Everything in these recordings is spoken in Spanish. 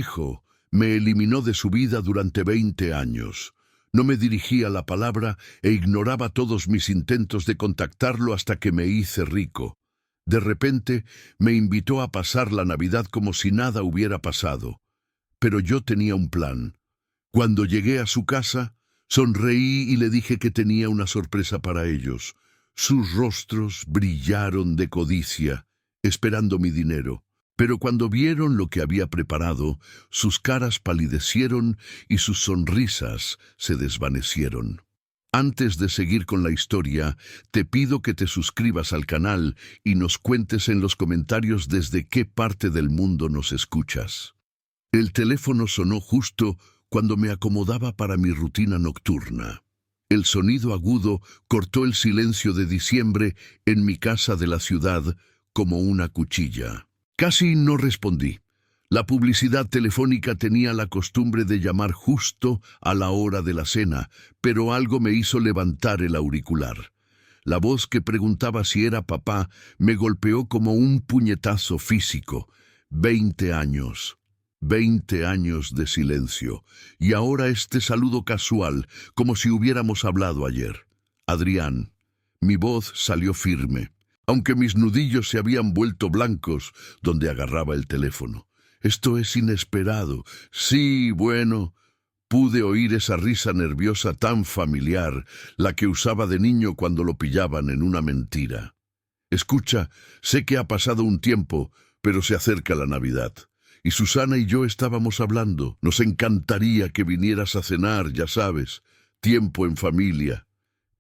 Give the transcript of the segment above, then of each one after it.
hijo me eliminó de su vida durante 20 años. No me dirigía la palabra e ignoraba todos mis intentos de contactarlo hasta que me hice rico. De repente me invitó a pasar la Navidad como si nada hubiera pasado. Pero yo tenía un plan. Cuando llegué a su casa, sonreí y le dije que tenía una sorpresa para ellos. Sus rostros brillaron de codicia, esperando mi dinero. Pero cuando vieron lo que había preparado, sus caras palidecieron y sus sonrisas se desvanecieron. Antes de seguir con la historia, te pido que te suscribas al canal y nos cuentes en los comentarios desde qué parte del mundo nos escuchas. El teléfono sonó justo cuando me acomodaba para mi rutina nocturna. El sonido agudo cortó el silencio de diciembre en mi casa de la ciudad como una cuchilla. Casi no respondí. La publicidad telefónica tenía la costumbre de llamar justo a la hora de la cena, pero algo me hizo levantar el auricular. La voz que preguntaba si era papá me golpeó como un puñetazo físico. 20 años. 20 años de silencio. Y ahora este saludo casual, como si hubiéramos hablado ayer. Adrián. Mi voz salió firme, aunque mis nudillos se habían vuelto blancos donde agarraba el teléfono. Esto es inesperado. Sí, bueno, pude oír esa risa nerviosa tan familiar, la que usaba de niño cuando lo pillaban en una mentira. Escucha, sé que ha pasado un tiempo, pero se acerca la Navidad. Y Susana y yo estábamos hablando. Nos encantaría que vinieras a cenar, ya sabes. Tiempo en familia.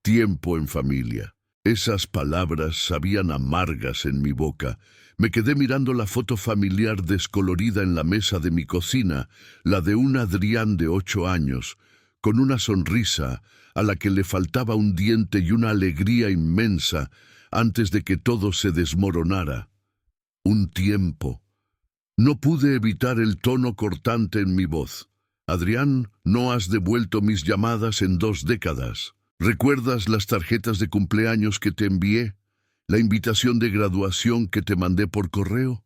Tiempo en familia. Esas palabras sabían amargas en mi boca. Me quedé mirando la foto familiar descolorida en la mesa de mi cocina, la de un Adrián de 8 años, con una sonrisa a la que le faltaba un diente y una alegría inmensa antes de que todo se desmoronara. Un tiempo. No pude evitar el tono cortante en mi voz. Adrián, no has devuelto mis llamadas en 2 décadas. ¿Recuerdas las tarjetas de cumpleaños que te envié? ¿La invitación de graduación que te mandé por correo?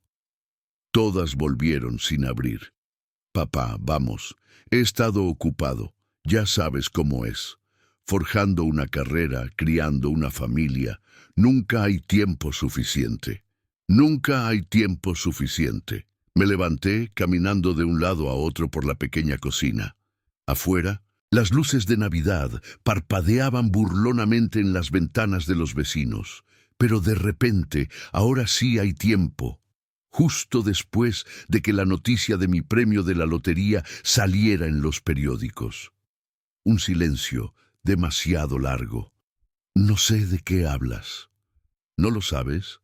Todas volvieron sin abrir. Papá, vamos, he estado ocupado. Ya sabes cómo es. Forjando una carrera, criando una familia. Nunca hay tiempo suficiente. Nunca hay tiempo suficiente. Me levanté, caminando de un lado a otro por la pequeña cocina. Afuera, las luces de Navidad parpadeaban burlonamente en las ventanas de los vecinos. Pero de repente, ahora sí hay tiempo. Justo después de que la noticia de mi premio de la lotería saliera en los periódicos. Un silencio demasiado largo. No sé de qué hablas. ¿No lo sabes?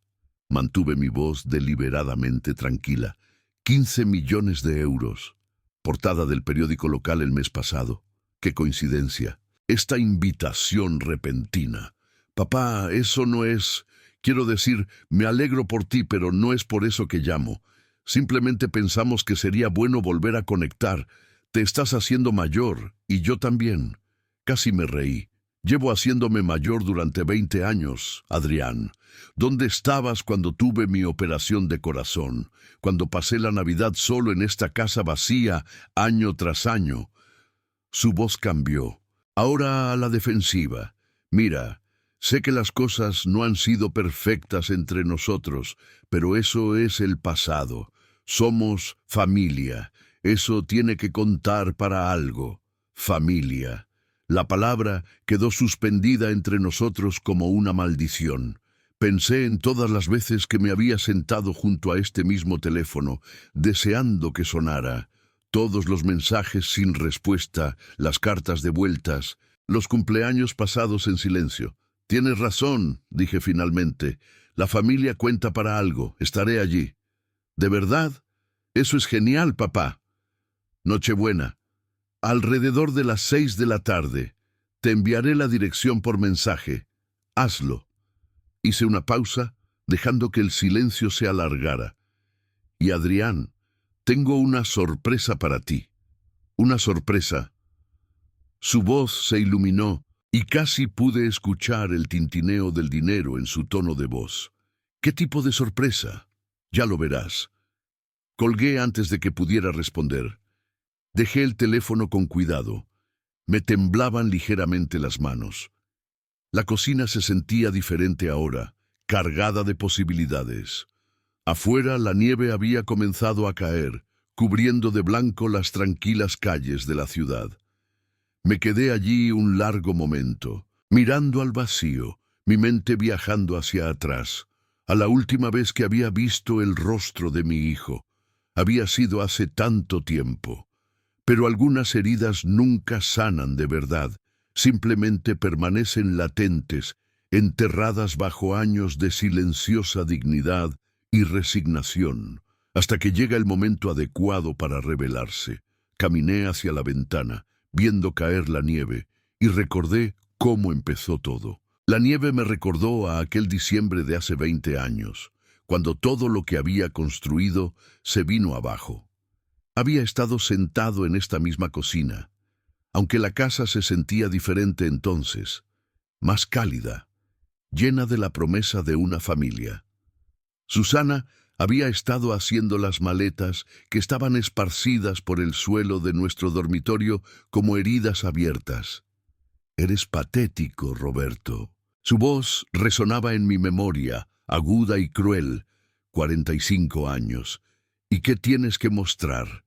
Mantuve mi voz deliberadamente tranquila. 15 millones de euros. Portada del periódico local el mes pasado. ¡Qué coincidencia! Esta invitación repentina. Papá, eso no es... Quiero decir, me alegro por ti, pero no es por eso que llamo. Simplemente pensamos que sería bueno volver a conectar. Te estás haciendo mayor, y yo también. Casi me reí. Llevo haciéndome mayor durante 20 años, Adrián. ¿Dónde estabas cuando tuve mi operación de corazón? Cuando pasé la Navidad solo en esta casa vacía, año tras año. Su voz cambió. Ahora a la defensiva. Mira, sé que las cosas no han sido perfectas entre nosotros, pero eso es el pasado. Somos familia. Eso tiene que contar para algo. Familia. La palabra quedó suspendida entre nosotros como una maldición. Pensé en todas las veces que me había sentado junto a este mismo teléfono, deseando que sonara. Todos los mensajes sin respuesta, las cartas devueltas, los cumpleaños pasados en silencio. Tienes razón, dije finalmente. La familia cuenta para algo. Estaré allí. ¿De verdad? Eso es genial, papá. Nochebuena. Alrededor de las 6 de la tarde. Te enviaré la dirección por mensaje. Hazlo. Hice una pausa, dejando que el silencio se alargara. Y Adrián, tengo una sorpresa para ti. Una sorpresa. Su voz se iluminó y casi pude escuchar el tintineo del dinero en su tono de voz. ¿Qué tipo de sorpresa? Ya lo verás. Colgué antes de que pudiera responder. Dejé el teléfono con cuidado. Me temblaban ligeramente las manos. La cocina se sentía diferente ahora, cargada de posibilidades. Afuera la nieve había comenzado a caer, cubriendo de blanco las tranquilas calles de la ciudad. Me quedé allí un largo momento, mirando al vacío, mi mente viajando hacia atrás, a la última vez que había visto el rostro de mi hijo. Había sido hace tanto tiempo. Pero algunas heridas nunca sanan de verdad, simplemente permanecen latentes, enterradas bajo años de silenciosa dignidad y resignación, hasta que llega el momento adecuado para revelarse. Caminé hacia la ventana, viendo caer la nieve, y recordé cómo empezó todo. La nieve me recordó a aquel diciembre de hace 20 años, cuando todo lo que había construido se vino abajo. Había estado sentado en esta misma cocina, aunque la casa se sentía diferente entonces, más cálida, llena de la promesa de una familia. Susana había estado haciendo las maletas que estaban esparcidas por el suelo de nuestro dormitorio como heridas abiertas. «Eres patético, Roberto». Su voz resonaba en mi memoria, aguda y cruel. 45 años. ¿Y qué tienes que mostrar?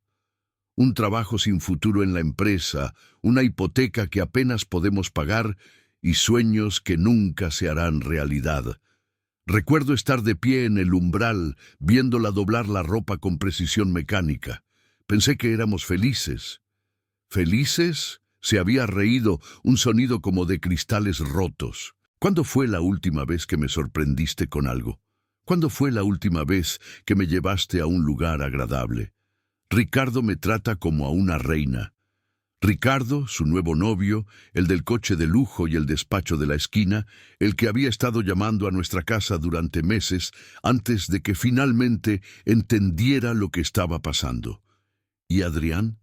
Un trabajo sin futuro en la empresa, una hipoteca que apenas podemos pagar y sueños que nunca se harán realidad. Recuerdo estar de pie en el umbral, viéndola doblar la ropa con precisión mecánica. Pensé que éramos felices. ¿Felices? Se había reído, un sonido como de cristales rotos. ¿Cuándo fue la última vez que me sorprendiste con algo? ¿Cuándo fue la última vez que me llevaste a un lugar agradable? Ricardo me trata como a una reina. Ricardo, su nuevo novio, el del coche de lujo y el despacho de la esquina, el que había estado llamando a nuestra casa durante meses antes de que finalmente entendiera lo que estaba pasando. ¿Y Adrián?,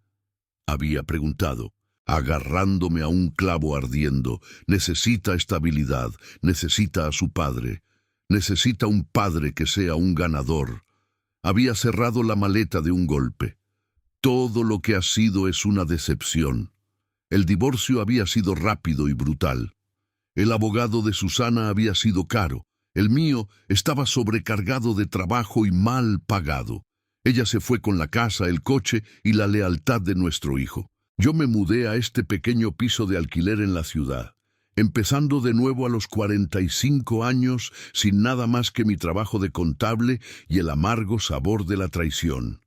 había preguntado, agarrándome a un clavo ardiendo. Necesita estabilidad, necesita a su padre, necesita un padre que sea un ganador. Había cerrado la maleta de un golpe. Todo lo que ha sido es una decepción. El divorcio había sido rápido y brutal. El abogado de Susana había sido caro. El mío estaba sobrecargado de trabajo y mal pagado. Ella se fue con la casa, el coche y la lealtad de nuestro hijo. Yo me mudé a este pequeño piso de alquiler en la ciudad, empezando de nuevo a los 45 años sin nada más que mi trabajo de contable y el amargo sabor de la traición.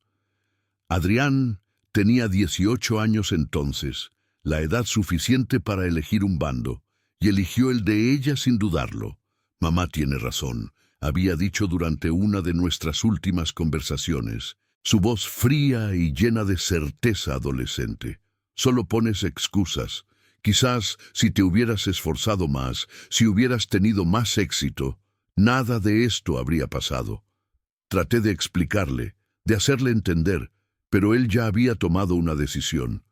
Adrián tenía 18 años entonces, la edad suficiente para elegir un bando, y eligió el de ella sin dudarlo. Mamá tiene razón, había dicho durante una de nuestras últimas conversaciones, su voz fría y llena de certeza adolescente. Solo pones excusas. Quizás si te hubieras esforzado más, si hubieras tenido más éxito, nada de esto habría pasado. Traté de explicarle, de hacerle entender, pero él ya había tomado una decisión.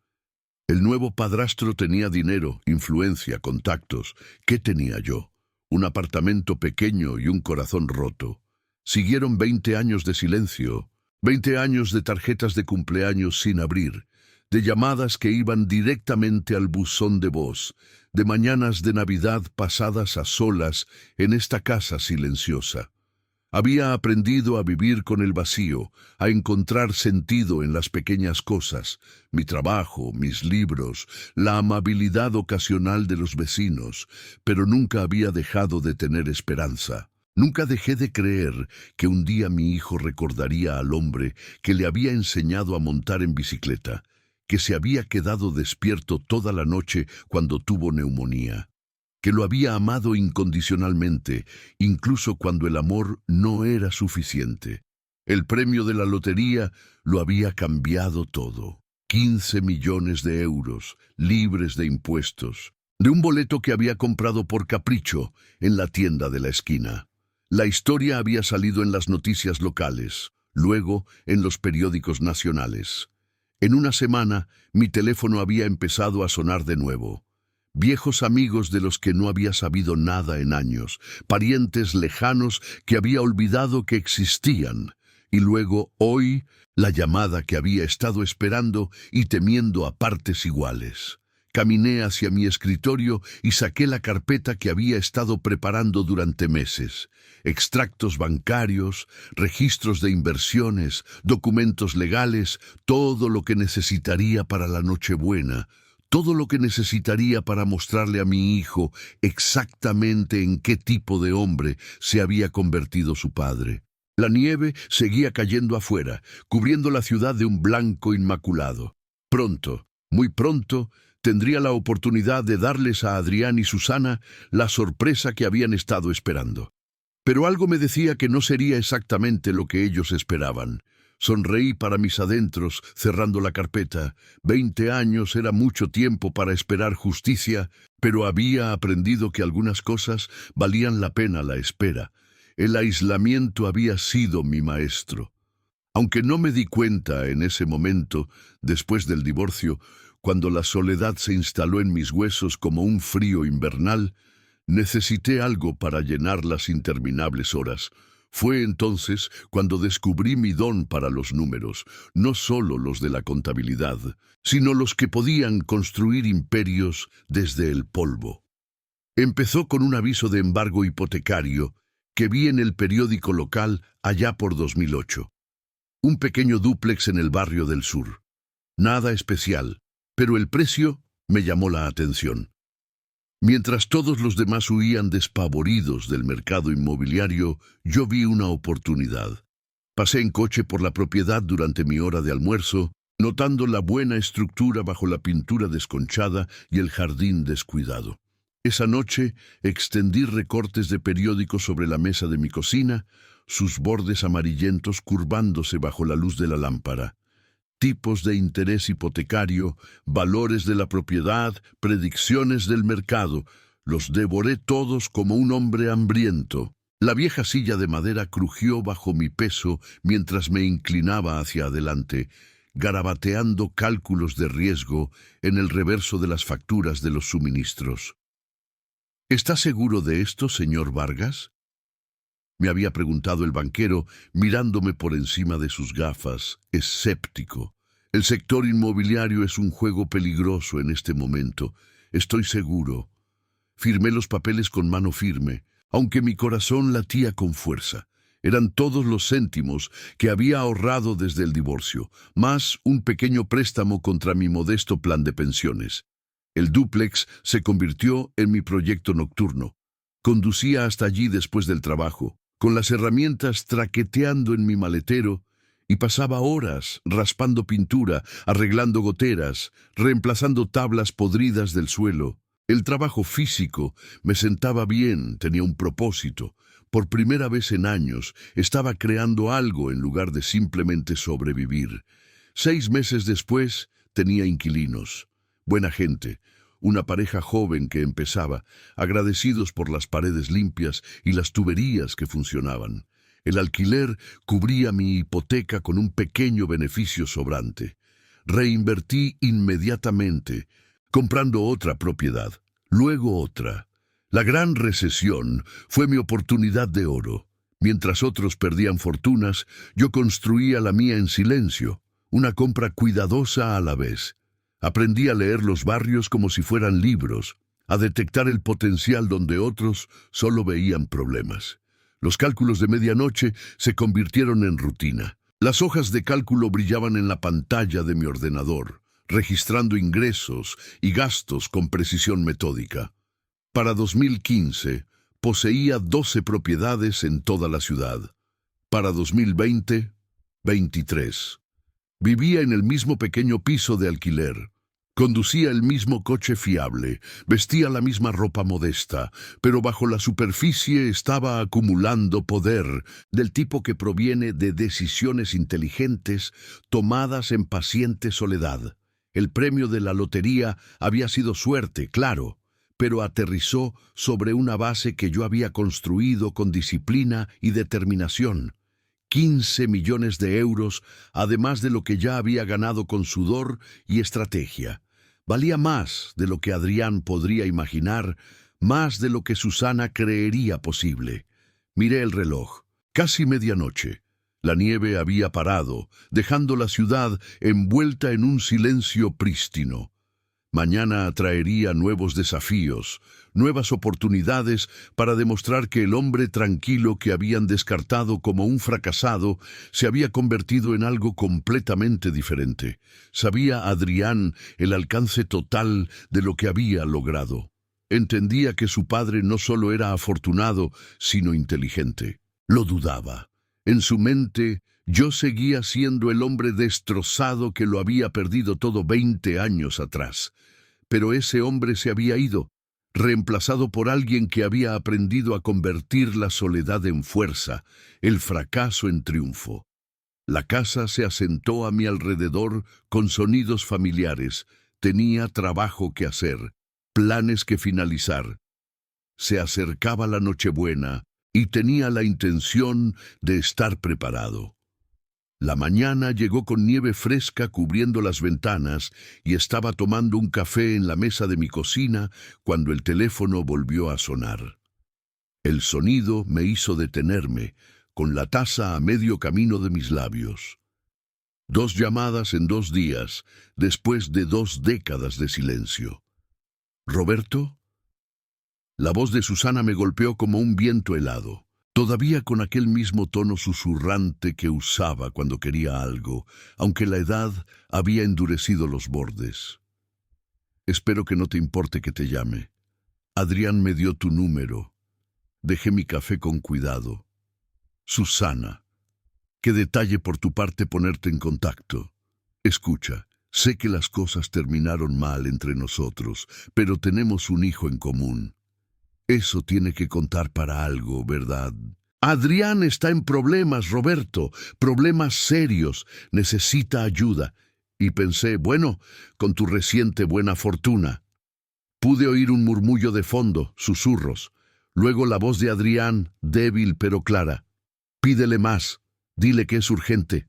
El nuevo padrastro tenía dinero, influencia, contactos. ¿Qué tenía yo? Un apartamento pequeño y un corazón roto. Siguieron 20 años de silencio, 20 años de tarjetas de cumpleaños sin abrir, de llamadas que iban directamente al buzón de voz, de mañanas de Navidad pasadas a solas en esta casa silenciosa. Había aprendido a vivir con el vacío, a encontrar sentido en las pequeñas cosas, mi trabajo, mis libros, la amabilidad ocasional de los vecinos, pero nunca había dejado de tener esperanza. Nunca dejé de creer que un día mi hijo recordaría al hombre que le había enseñado a montar en bicicleta, que se había quedado despierto toda la noche cuando tuvo neumonía, que lo había amado incondicionalmente, incluso cuando el amor no era suficiente. El premio de la lotería lo había cambiado todo. 15 millones de euros, libres de impuestos, de un boleto que había comprado por capricho en la tienda de la esquina. La historia había salido en las noticias locales, luego en los periódicos nacionales. En una semana, mi teléfono había empezado a sonar de nuevo. Viejos amigos de los que no había sabido nada en años, parientes lejanos que había olvidado que existían. y luego, hoy, la llamada que había estado esperando y temiendo a partes iguales. Caminé hacia mi escritorio y saqué la carpeta que había estado preparando durante meses. Extractos bancarios, registros de inversiones, documentos legales, todo lo que necesitaría para la Nochebuena, todo lo que necesitaría para mostrarle a mi hijo exactamente en qué tipo de hombre se había convertido su padre. La nieve seguía cayendo afuera, cubriendo la ciudad de un blanco inmaculado. Pronto, muy pronto, tendría la oportunidad de darles a Adrián y Susana la sorpresa que habían estado esperando. Pero algo me decía que no sería exactamente lo que ellos esperaban. Sonreí para mis adentros, cerrando la carpeta. 20 años era mucho tiempo para esperar justicia, pero había aprendido que algunas cosas valían la pena la espera. El aislamiento había sido mi maestro. Aunque no me di cuenta en ese momento, después del divorcio, cuando la soledad se instaló en mis huesos como un frío invernal, necesité algo para llenar las interminables horas. Fue entonces cuando descubrí mi don para los números, no solo los de la contabilidad, sino los que podían construir imperios desde el polvo. Empezó con un aviso de embargo hipotecario que vi en el periódico local allá por 2008. Un pequeño dúplex en el barrio del sur. Nada especial, pero el precio me llamó la atención. Mientras todos los demás huían despavoridos del mercado inmobiliario, yo vi una oportunidad. Pasé en coche por la propiedad durante mi hora de almuerzo, notando la buena estructura bajo la pintura desconchada y el jardín descuidado. Esa noche extendí recortes de periódicos sobre la mesa de mi cocina, sus bordes amarillentos curvándose bajo la luz de la lámpara. Tipos de interés hipotecario, valores de la propiedad, predicciones del mercado. Los devoré todos como un hombre hambriento. La vieja silla de madera crujió bajo mi peso mientras me inclinaba hacia adelante, garabateando cálculos de riesgo en el reverso de las facturas de los suministros. ¿Está seguro de esto, señor Vargas?, me había preguntado el banquero, mirándome por encima de sus gafas, escéptico. El sector inmobiliario es un juego peligroso en este momento. Estoy seguro. Firmé los papeles con mano firme, aunque mi corazón latía con fuerza. Eran todos los céntimos que había ahorrado desde el divorcio, más un pequeño préstamo contra mi modesto plan de pensiones. El dúplex se convirtió en mi proyecto nocturno. Conducía hasta allí después del trabajo, con las herramientas traqueteando en mi maletero, y pasaba horas raspando pintura, arreglando goteras, reemplazando tablas podridas del suelo. El trabajo físico me sentaba bien, tenía un propósito. Por primera vez en años estaba creando algo en lugar de simplemente sobrevivir. 6 meses después tenía inquilinos, buena gente, una pareja joven que empezaba, agradecidos por las paredes limpias y las tuberías que funcionaban. El alquiler cubría mi hipoteca con un pequeño beneficio sobrante. Reinvertí inmediatamente, comprando otra propiedad, luego otra. La gran recesión fue mi oportunidad de oro. Mientras otros perdían fortunas, yo construía la mía en silencio, una compra cuidadosa a la vez. Aprendí a leer los barrios como si fueran libros, a detectar el potencial donde otros solo veían problemas. Los cálculos de medianoche se convirtieron en rutina. Las hojas de cálculo brillaban en la pantalla de mi ordenador, registrando ingresos y gastos con precisión metódica. Para 2015, poseía 12 propiedades en toda la ciudad. Para 2020, 23. Vivía en el mismo pequeño piso de alquiler. Conducía el mismo coche fiable, vestía la misma ropa modesta, pero bajo la superficie estaba acumulando poder, del tipo que proviene de decisiones inteligentes tomadas en paciente soledad. El premio de la lotería había sido suerte, claro, pero aterrizó sobre una base que yo había construido con disciplina y determinación. 15 millones de euros, además de lo que ya había ganado con sudor y estrategia. Valía más de lo que Adrián podría imaginar, más de lo que Susana creería posible. Miré el reloj. Casi medianoche. La nieve había parado, dejando la ciudad envuelta en un silencio prístino. Mañana traería nuevos desafíos, nuevas oportunidades para demostrar que el hombre tranquilo que habían descartado como un fracasado se había convertido en algo completamente diferente. Sabía Adrián el alcance total de lo que había logrado. Entendía que su padre no solo era afortunado, sino inteligente. Lo dudaba. En su mente, yo seguía siendo el hombre destrozado que lo había perdido todo 20 años atrás. Pero ese hombre se había ido, reemplazado por alguien que había aprendido a convertir la soledad en fuerza, el fracaso en triunfo. La casa se asentó a mi alrededor con sonidos familiares. Tenía trabajo que hacer, planes que finalizar. Se acercaba la Nochebuena y tenía la intención de estar preparado. La mañana llegó con nieve fresca cubriendo las ventanas y estaba tomando un café en la mesa de mi cocina cuando el teléfono volvió a sonar. El sonido me hizo detenerme, con la taza a medio camino de mis labios. 2 llamadas en 2 días, después de 2 décadas de silencio. ¿Roberto? La voz de Susana me golpeó como un viento helado. Todavía con aquel mismo tono susurrante que usaba cuando quería algo, aunque la edad había endurecido los bordes. Espero que no te importe que te llame. Adrián me dio tu número. Dejé mi café con cuidado. Susana, qué detalle por tu parte ponerte en contacto. Escucha, sé que las cosas terminaron mal entre nosotros, pero tenemos un hijo en común. Eso tiene que contar para algo, ¿verdad? Adrián está en problemas, Roberto, problemas serios, necesita ayuda. Y pensé, bueno, con tu reciente buena fortuna. Pude oír un murmullo de fondo, susurros. Luego la voz de Adrián, débil pero clara. Pídele más, dile que es urgente.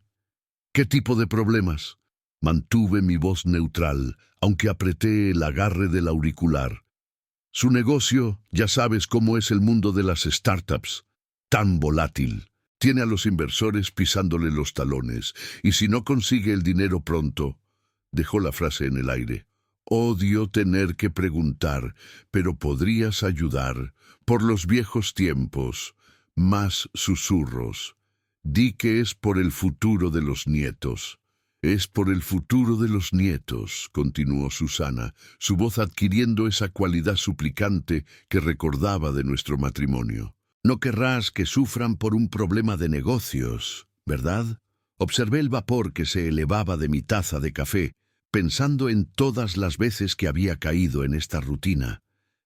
¿Qué tipo de problemas? Mantuve mi voz neutral, aunque apreté el agarre del auricular. Su negocio, ya sabes cómo es el mundo de las startups, tan volátil. Tiene a los inversores pisándole los talones, y si no consigue el dinero pronto, dejó la frase en el aire. Odio tener que preguntar, pero podrías ayudar, por los viejos tiempos, más susurros. Di que es por el futuro de los nietos. Es por el futuro de los nietos, continuó Susana, su voz adquiriendo esa cualidad suplicante que recordaba de nuestro matrimonio. No querrás que sufran por un problema de negocios, ¿verdad? Observé el vapor que se elevaba de mi taza de café, pensando en todas las veces que había caído en esta rutina,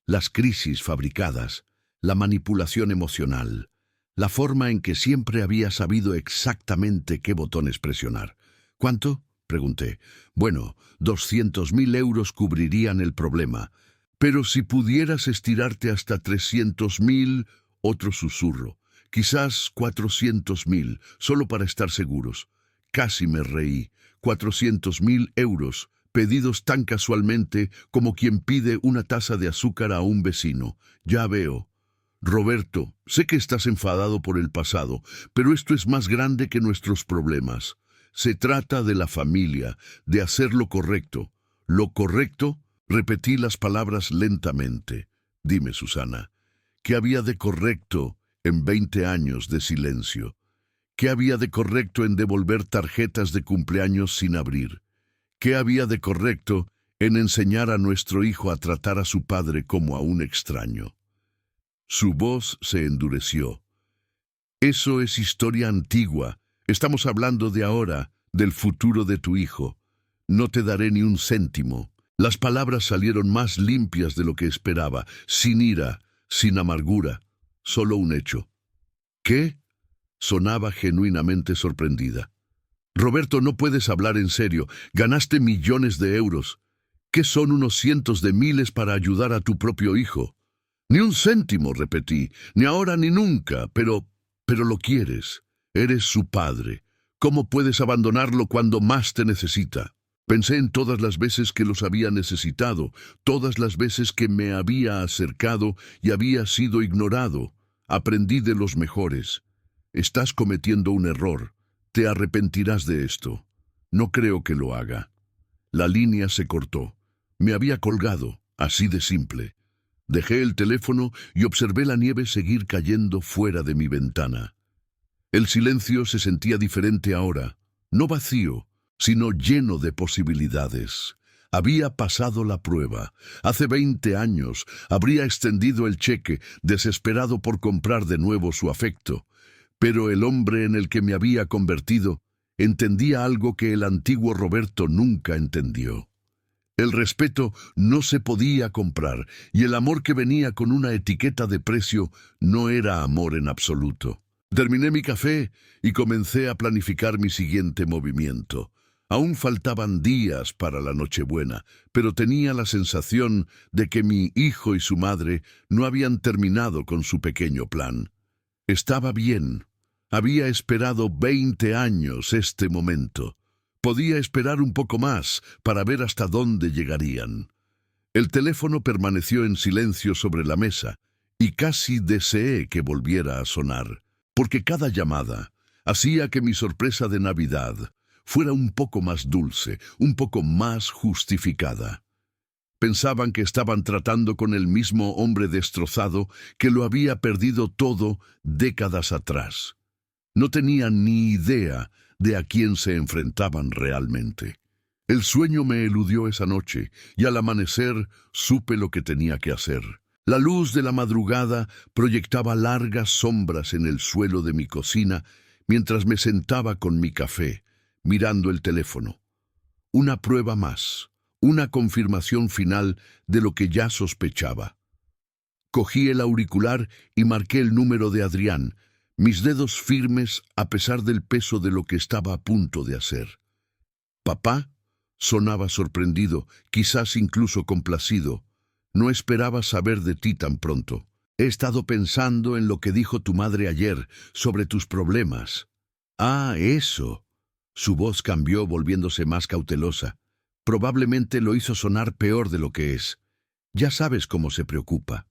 las crisis fabricadas, la manipulación emocional, la forma en que siempre había sabido exactamente qué botones presionar. ¿Cuánto? Pregunté. Bueno, 200.000 euros cubrirían el problema. Pero si pudieras estirarte hasta 300.000, otro susurro. Quizás 400.000, solo para estar seguros. Casi me reí. 400.000 euros, pedidos tan casualmente como quien pide una taza de azúcar a un vecino. Ya veo. Roberto, sé que estás enfadado por el pasado, pero esto es más grande que nuestros problemas. Se trata de la familia, de hacer lo correcto. ¿Lo correcto? Repetí las palabras lentamente. Dime, Susana, ¿qué había de correcto en 20 años de silencio? ¿Qué había de correcto en devolver tarjetas de cumpleaños sin abrir? ¿Qué había de correcto en enseñar a nuestro hijo a tratar a su padre como a un extraño? Su voz se endureció. Eso es historia antigua. Estamos hablando de ahora, del futuro de tu hijo. No te daré ni un céntimo. Las palabras salieron más limpias de lo que esperaba, sin ira, sin amargura, solo un hecho. ¿Qué? Sonaba genuinamente sorprendida. Roberto, no puedes hablar en serio. Ganaste millones de euros. ¿Qué son unos cientos de miles para ayudar a tu propio hijo? Ni un céntimo, repetí, ni ahora ni nunca, pero lo quieres. Eres su padre. ¿Cómo puedes abandonarlo cuando más te necesita? Pensé en todas las veces que los había necesitado, todas las veces que me había acercado y había sido ignorado. Aprendí de los mejores. Estás cometiendo un error. Te arrepentirás de esto. No creo que lo haga. La línea se cortó. Me había colgado, así de simple. Dejé el teléfono y observé la nieve seguir cayendo fuera de mi ventana. El silencio se sentía diferente ahora, no vacío, sino lleno de posibilidades. Había pasado la prueba. Hace 20 años habría extendido el cheque, desesperado por comprar de nuevo su afecto. Pero el hombre en el que me había convertido entendía algo que el antiguo Roberto nunca entendió. El respeto no se podía comprar, y el amor que venía con una etiqueta de precio no era amor en absoluto. Terminé mi café y comencé a planificar mi siguiente movimiento. Aún faltaban días para la Nochebuena, pero tenía la sensación de que mi hijo y su madre no habían terminado con su pequeño plan. Estaba bien. Había esperado 20 años este momento. Podía esperar un poco más para ver hasta dónde llegarían. El teléfono permaneció en silencio sobre la mesa y casi deseé que volviera a sonar, porque cada llamada hacía que mi sorpresa de Navidad fuera un poco más dulce, un poco más justificada. Pensaban que estaban tratando con el mismo hombre destrozado que lo había perdido todo décadas atrás. No tenían ni idea de a quién se enfrentaban realmente. El sueño me eludió esa noche y al amanecer supe lo que tenía que hacer. La luz de la madrugada proyectaba largas sombras en el suelo de mi cocina mientras me sentaba con mi café, mirando el teléfono. Una prueba más, una confirmación final de lo que ya sospechaba. Cogí el auricular y marqué el número de Adrián, mis dedos firmes a pesar del peso de lo que estaba a punto de hacer. «¿Papá?» sonaba sorprendido, quizás incluso complacido. «No esperaba saber de ti tan pronto. He estado pensando en lo que dijo tu madre ayer sobre tus problemas». «Ah, eso». Su voz cambió volviéndose más cautelosa. Probablemente lo hizo sonar peor de lo que es. «Ya sabes cómo se preocupa».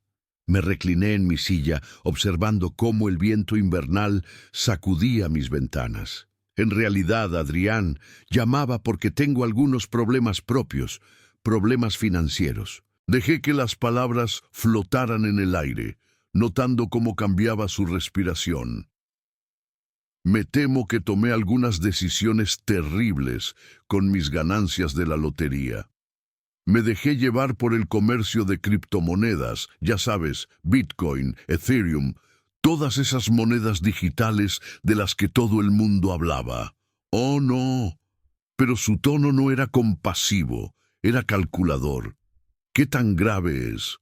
Me recliné en mi silla, observando cómo el viento invernal sacudía mis ventanas. En realidad, Adrián llamaba porque tengo algunos problemas propios, problemas financieros. Dejé que las palabras flotaran en el aire, notando cómo cambiaba su respiración. Me temo que tomé algunas decisiones terribles con mis ganancias de la lotería. Me dejé llevar por el comercio de criptomonedas, ya sabes, Bitcoin, Ethereum, todas esas monedas digitales de las que todo el mundo hablaba. Oh, no. Pero su tono no era compasivo, era calculador. ¿Qué tan grave es?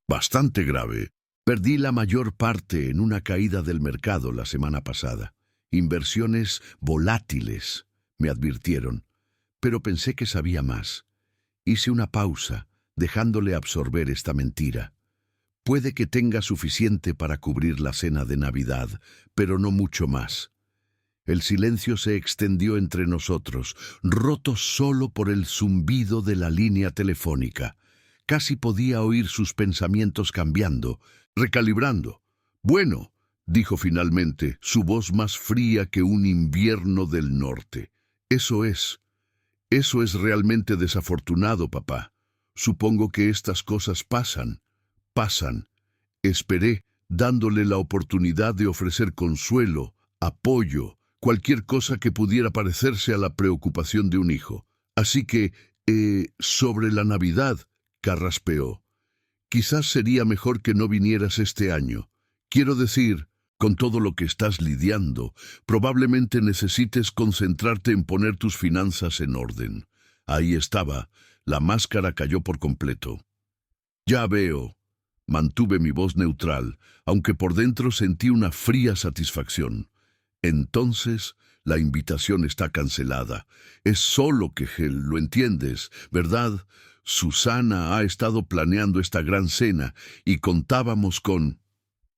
Bastante grave. Perdí la mayor parte en una caída del mercado la semana pasada. Inversiones volátiles, me advirtieron, pero pensé que sabía más. Hice una pausa, dejándole absorber esta mentira. Puede que tenga suficiente para cubrir la cena de Navidad, pero no mucho más. El silencio se extendió entre nosotros, roto solo por el zumbido de la línea telefónica. Casi podía oír sus pensamientos cambiando, recalibrando. «Bueno», dijo finalmente, su voz más fría que un invierno del norte. Eso es realmente desafortunado, papá. Supongo que estas cosas pasan. Esperé, dándole la oportunidad de ofrecer consuelo, apoyo, cualquier cosa que pudiera parecerse a la preocupación de un hijo. Así que, sobre la Navidad, carraspeó. Quizás sería mejor que no vinieras este año. Quiero decir, con todo lo que estás lidiando, probablemente necesites concentrarte en poner tus finanzas en orden. Ahí estaba, la máscara cayó por completo. Ya veo. Mantuve mi voz neutral, aunque por dentro sentí una fría satisfacción. Entonces, la invitación está cancelada. Es solo que lo entiendes, ¿verdad? Susana ha estado planeando esta gran cena y contábamos con...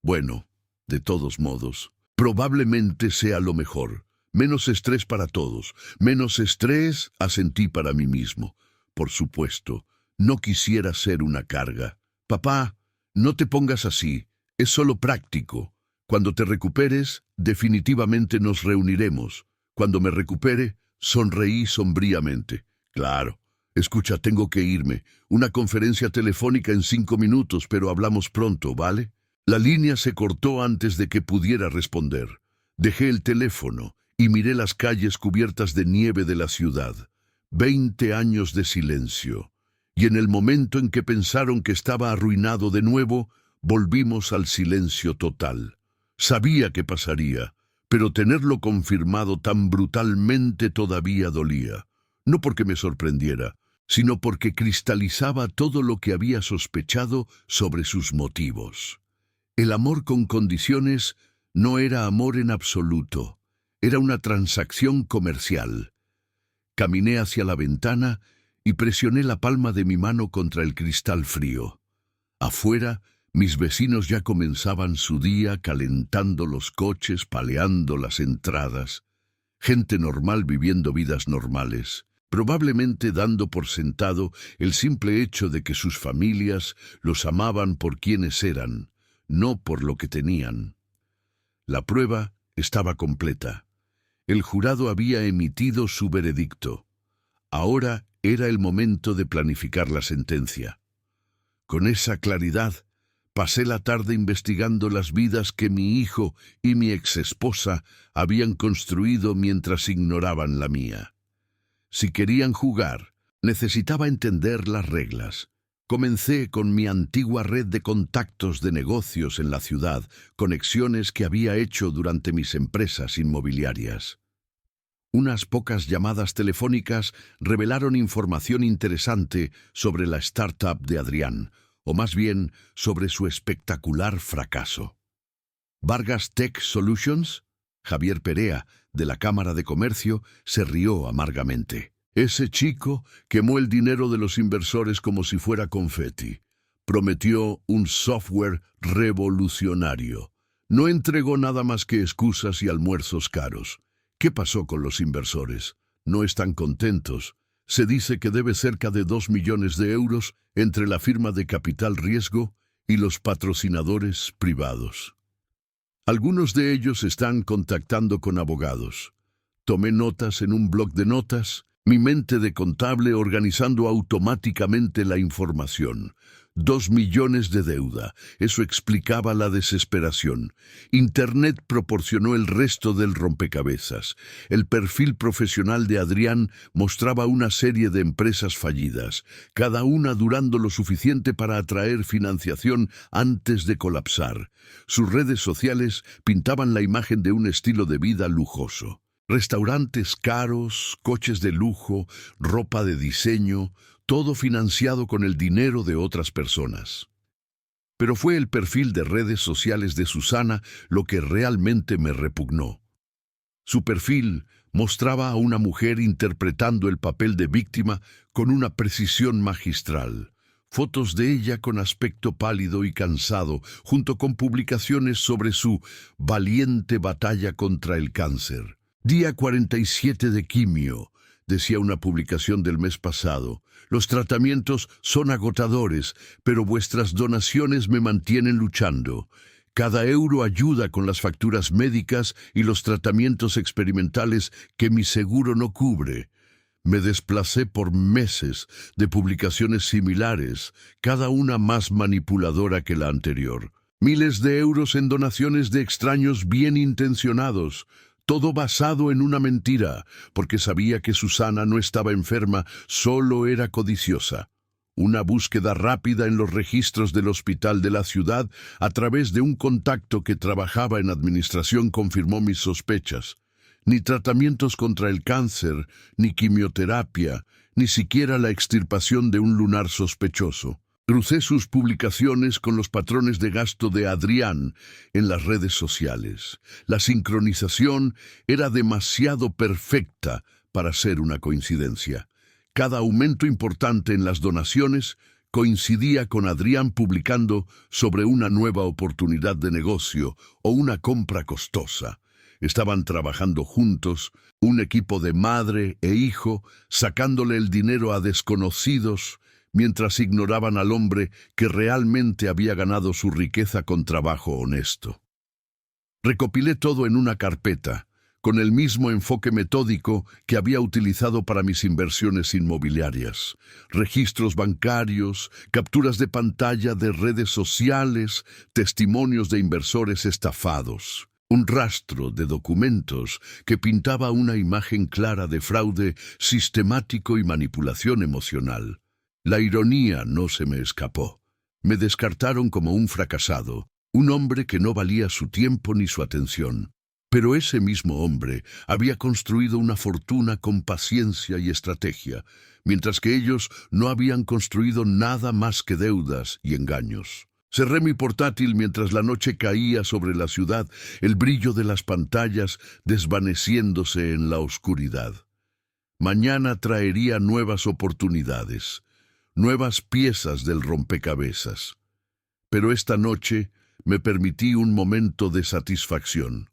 Bueno, de todos modos, probablemente sea lo mejor. Menos estrés para todos. Menos estrés, asentí para mí mismo. Por supuesto, no quisiera ser una carga. Papá, no te pongas así. Es solo práctico. Cuando te recuperes, definitivamente nos reuniremos. Cuando me recupere, sonreí sombríamente. Claro. Escucha, tengo que irme. Una conferencia telefónica en 5 minutos, pero hablamos pronto, ¿vale? La línea se cortó antes de que pudiera responder. Dejé el teléfono y miré las calles cubiertas de nieve de la ciudad. 20 años de silencio. Y en el momento en que pensaron que estaba arruinado de nuevo, volvimos al silencio total. Sabía que pasaría, pero tenerlo confirmado tan brutalmente todavía dolía. No porque me sorprendiera, sino porque cristalizaba todo lo que había sospechado sobre sus motivos. El amor con condiciones no era amor en absoluto, era una transacción comercial. Caminé hacia la ventana y presioné la palma de mi mano contra el cristal frío. Afuera, mis vecinos ya comenzaban su día calentando los coches, paleando las entradas. Gente normal viviendo vidas normales, probablemente dando por sentado el simple hecho de que sus familias los amaban por quienes eran, no por lo que tenían. La prueba estaba completa. El jurado había emitido su veredicto. Ahora era el momento de planificar la sentencia. Con esa claridad, pasé la tarde investigando las vidas que mi hijo y mi exesposa habían construido mientras ignoraban la mía. Si querían jugar, necesitaba entender las reglas. Comencé con mi antigua red de contactos de negocios en la ciudad, conexiones que había hecho durante mis empresas inmobiliarias. Unas pocas llamadas telefónicas revelaron información interesante sobre la startup de Adrián, o más bien sobre su espectacular fracaso. Vargas Tech Solutions, Javier Perea, de la Cámara de Comercio, se rió amargamente. Ese chico quemó el dinero de los inversores como si fuera confeti. Prometió un software revolucionario. No entregó nada más que excusas y almuerzos caros. ¿Qué pasó con los inversores? No están contentos. Se dice que debe cerca de 2 millones de euros entre la firma de capital riesgo y los patrocinadores privados. Algunos de ellos están contactando con abogados. Tomé notas en un bloc de notas, mi mente de contable organizando automáticamente la información. 2 millones de deuda. Eso explicaba la desesperación. Internet proporcionó el resto del rompecabezas. El perfil profesional de Adrián mostraba una serie de empresas fallidas, cada una durando lo suficiente para atraer financiación antes de colapsar. Sus redes sociales pintaban la imagen de un estilo de vida lujoso. Restaurantes caros, coches de lujo, ropa de diseño, todo financiado con el dinero de otras personas. Pero fue el perfil de redes sociales de Susana lo que realmente me repugnó. Su perfil mostraba a una mujer interpretando el papel de víctima con una precisión magistral. Fotos de ella con aspecto pálido y cansado, junto con publicaciones sobre su valiente batalla contra el cáncer. Día 47 de quimio, decía una publicación del mes pasado. Los tratamientos son agotadores, pero vuestras donaciones me mantienen luchando. Cada euro ayuda con las facturas médicas y los tratamientos experimentales que mi seguro no cubre. Me desplacé por meses de publicaciones similares, cada una más manipuladora que la anterior. Miles de euros en donaciones de extraños bien intencionados. Todo basado en una mentira, porque sabía que Susana no estaba enferma, solo era codiciosa. Una búsqueda rápida en los registros del hospital de la ciudad a través de un contacto que trabajaba en administración confirmó mis sospechas. Ni tratamientos contra el cáncer, ni quimioterapia, ni siquiera la extirpación de un lunar sospechoso. Crucé sus publicaciones con los patrones de gasto de Adrián en las redes sociales. La sincronización era demasiado perfecta para ser una coincidencia. Cada aumento importante en las donaciones coincidía con Adrián publicando sobre una nueva oportunidad de negocio o una compra costosa. Estaban trabajando juntos, un equipo de madre e hijo, sacándole el dinero a desconocidos, mientras ignoraban al hombre que realmente había ganado su riqueza con trabajo honesto. Recopilé todo en una carpeta, con el mismo enfoque metódico que había utilizado para mis inversiones inmobiliarias. Registros bancarios, capturas de pantalla de redes sociales, testimonios de inversores estafados. Un rastro de documentos que pintaba una imagen clara de fraude sistemático y manipulación emocional. La ironía no se me escapó. Me descartaron como un fracasado, un hombre que no valía su tiempo ni su atención. Pero ese mismo hombre había construido una fortuna con paciencia y estrategia, mientras que ellos no habían construido nada más que deudas y engaños. Cerré mi portátil mientras la noche caía sobre la ciudad, el brillo de las pantallas desvaneciéndose en la oscuridad. Mañana traería nuevas oportunidades, nuevas piezas del rompecabezas. Pero esta noche me permití un momento de satisfacción.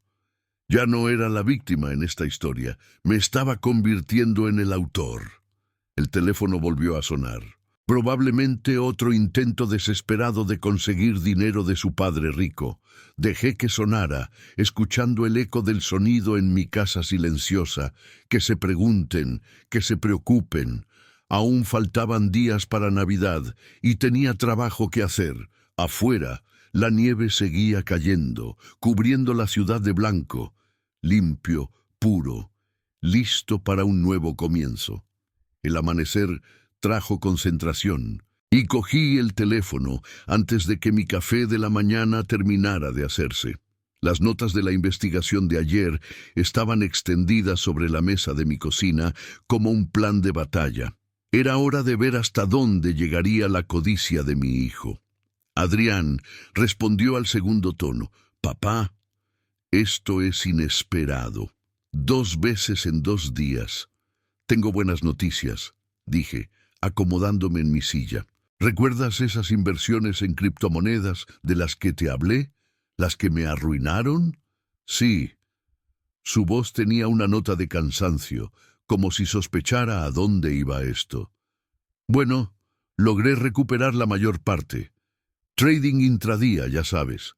Ya no era la víctima en esta historia, me estaba convirtiendo en el autor. El teléfono volvió a sonar. Probablemente otro intento desesperado de conseguir dinero de su padre rico. Dejé que sonara, escuchando el eco del sonido en mi casa silenciosa. Que se pregunten, que se preocupen. Aún faltaban días para Navidad y tenía trabajo que hacer. Afuera, la nieve seguía cayendo, cubriendo la ciudad de blanco, limpio, puro, listo para un nuevo comienzo. El amanecer trajo concentración y cogí el teléfono antes de que mi café de la mañana terminara de hacerse. Las notas de la investigación de ayer estaban extendidas sobre la mesa de mi cocina como un plan de batalla. Era hora de ver hasta dónde llegaría la codicia de mi hijo. Adrián respondió al segundo tono. «Papá, esto es inesperado. 2 veces en 2 días. Tengo buenas noticias», dije, acomodándome en mi silla. «¿Recuerdas esas inversiones en criptomonedas de las que te hablé? ¿Las que me arruinaron?» «Sí». Su voz tenía una nota de cansancio, como si sospechara a dónde iba esto. «Bueno, logré recuperar la mayor parte. Trading intradía, ya sabes.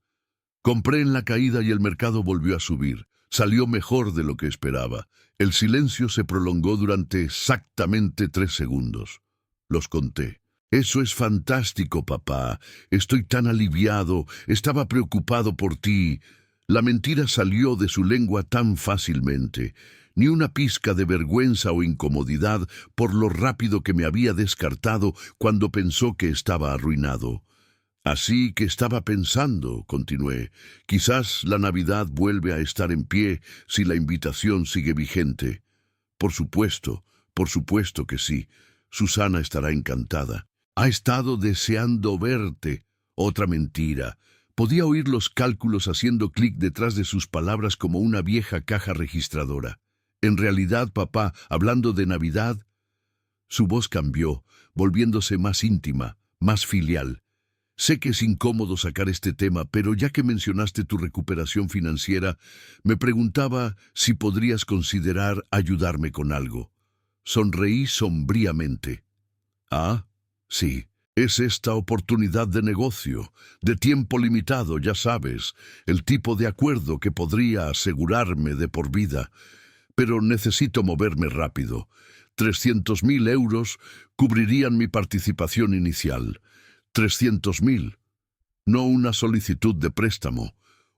Compré en la caída y el mercado volvió a subir. Salió mejor de lo que esperaba. El silencio se prolongó durante exactamente 3 segundos. Los conté. «Eso es fantástico, papá. Estoy tan aliviado. Estaba preocupado por ti». La mentira salió de su lengua tan fácilmente. Ni una pizca de vergüenza o incomodidad por lo rápido que me había descartado cuando pensó que estaba arruinado. «Así que estaba pensando», continué, «quizás la Navidad vuelve a estar en pie si la invitación sigue vigente». Por supuesto que sí. Susana estará encantada. «Ha estado deseando verte». Otra mentira. Podía oír los cálculos haciendo clic detrás de sus palabras como una vieja caja registradora. «En realidad, papá, hablando de Navidad...» Su voz cambió, volviéndose más íntima, más filial. «Sé que es incómodo sacar este tema, pero ya que mencionaste tu recuperación financiera, me preguntaba si podrías considerar ayudarme con algo». Sonreí sombríamente. «Ah, sí, es esta oportunidad de negocio, de tiempo limitado, ya sabes, el tipo de acuerdo que podría asegurarme de por vida. Pero necesito moverme rápido. 300.000 euros cubrirían mi participación inicial. 300.000. No una solicitud de préstamo,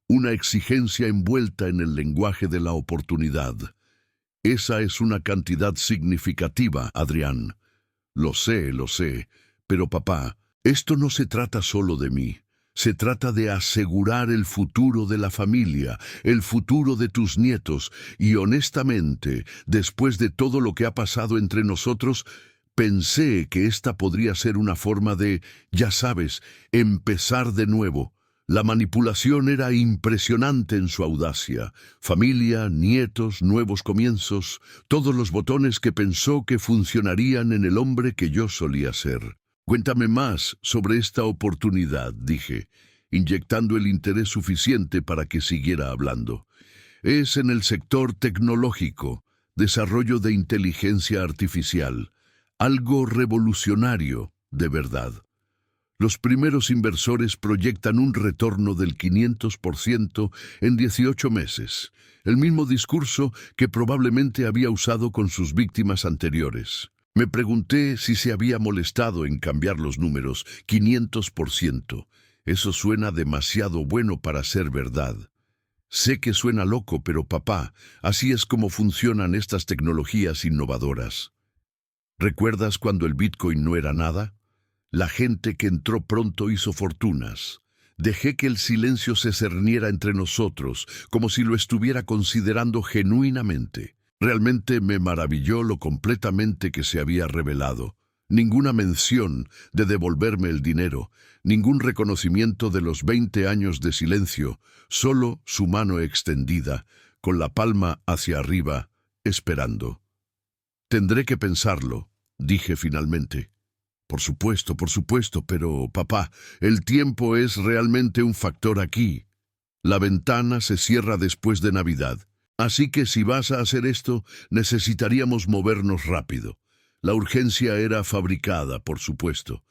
una exigencia envuelta en el lenguaje de la oportunidad. Esa es una cantidad significativa, Adrián. Lo sé, pero papá, esto no se trata solo de mí. Se trata de asegurar el futuro de la familia, el futuro de tus nietos, y honestamente, después de todo lo que ha pasado entre nosotros, pensé que esta podría ser una forma de, ya sabes, empezar de nuevo. La manipulación era impresionante en su audacia. Familia, nietos, nuevos comienzos, todos los botones que pensó que funcionarían en el hombre que yo solía ser. «Cuéntame más sobre esta oportunidad», dije, inyectando el interés suficiente para que siguiera hablando. «Es en el sector tecnológico, desarrollo de inteligencia artificial, algo revolucionario, de verdad». Los primeros inversores proyectan un retorno del 500% en 18 meses, el mismo discurso que probablemente había usado con sus víctimas anteriores. Me pregunté si se había molestado en cambiar los números. 500%. Eso suena demasiado bueno para ser verdad. Sé que suena loco, pero papá, así es como funcionan estas tecnologías innovadoras. ¿Recuerdas cuando el Bitcoin no era nada? La gente que entró pronto hizo fortunas. Dejé que el silencio se cerniera entre nosotros, como si lo estuviera considerando genuinamente. Realmente me maravilló lo completamente que se había revelado. Ninguna mención de devolverme el dinero, ningún reconocimiento de los 20 años de silencio, solo su mano extendida, con la palma hacia arriba, esperando. Tendré que pensarlo, dije finalmente. Por supuesto, pero, papá, el tiempo es realmente un factor aquí. La ventana se cierra después de Navidad. Así que si vas a hacer esto, necesitaríamos movernos rápido. La urgencia era fabricada, por supuesto.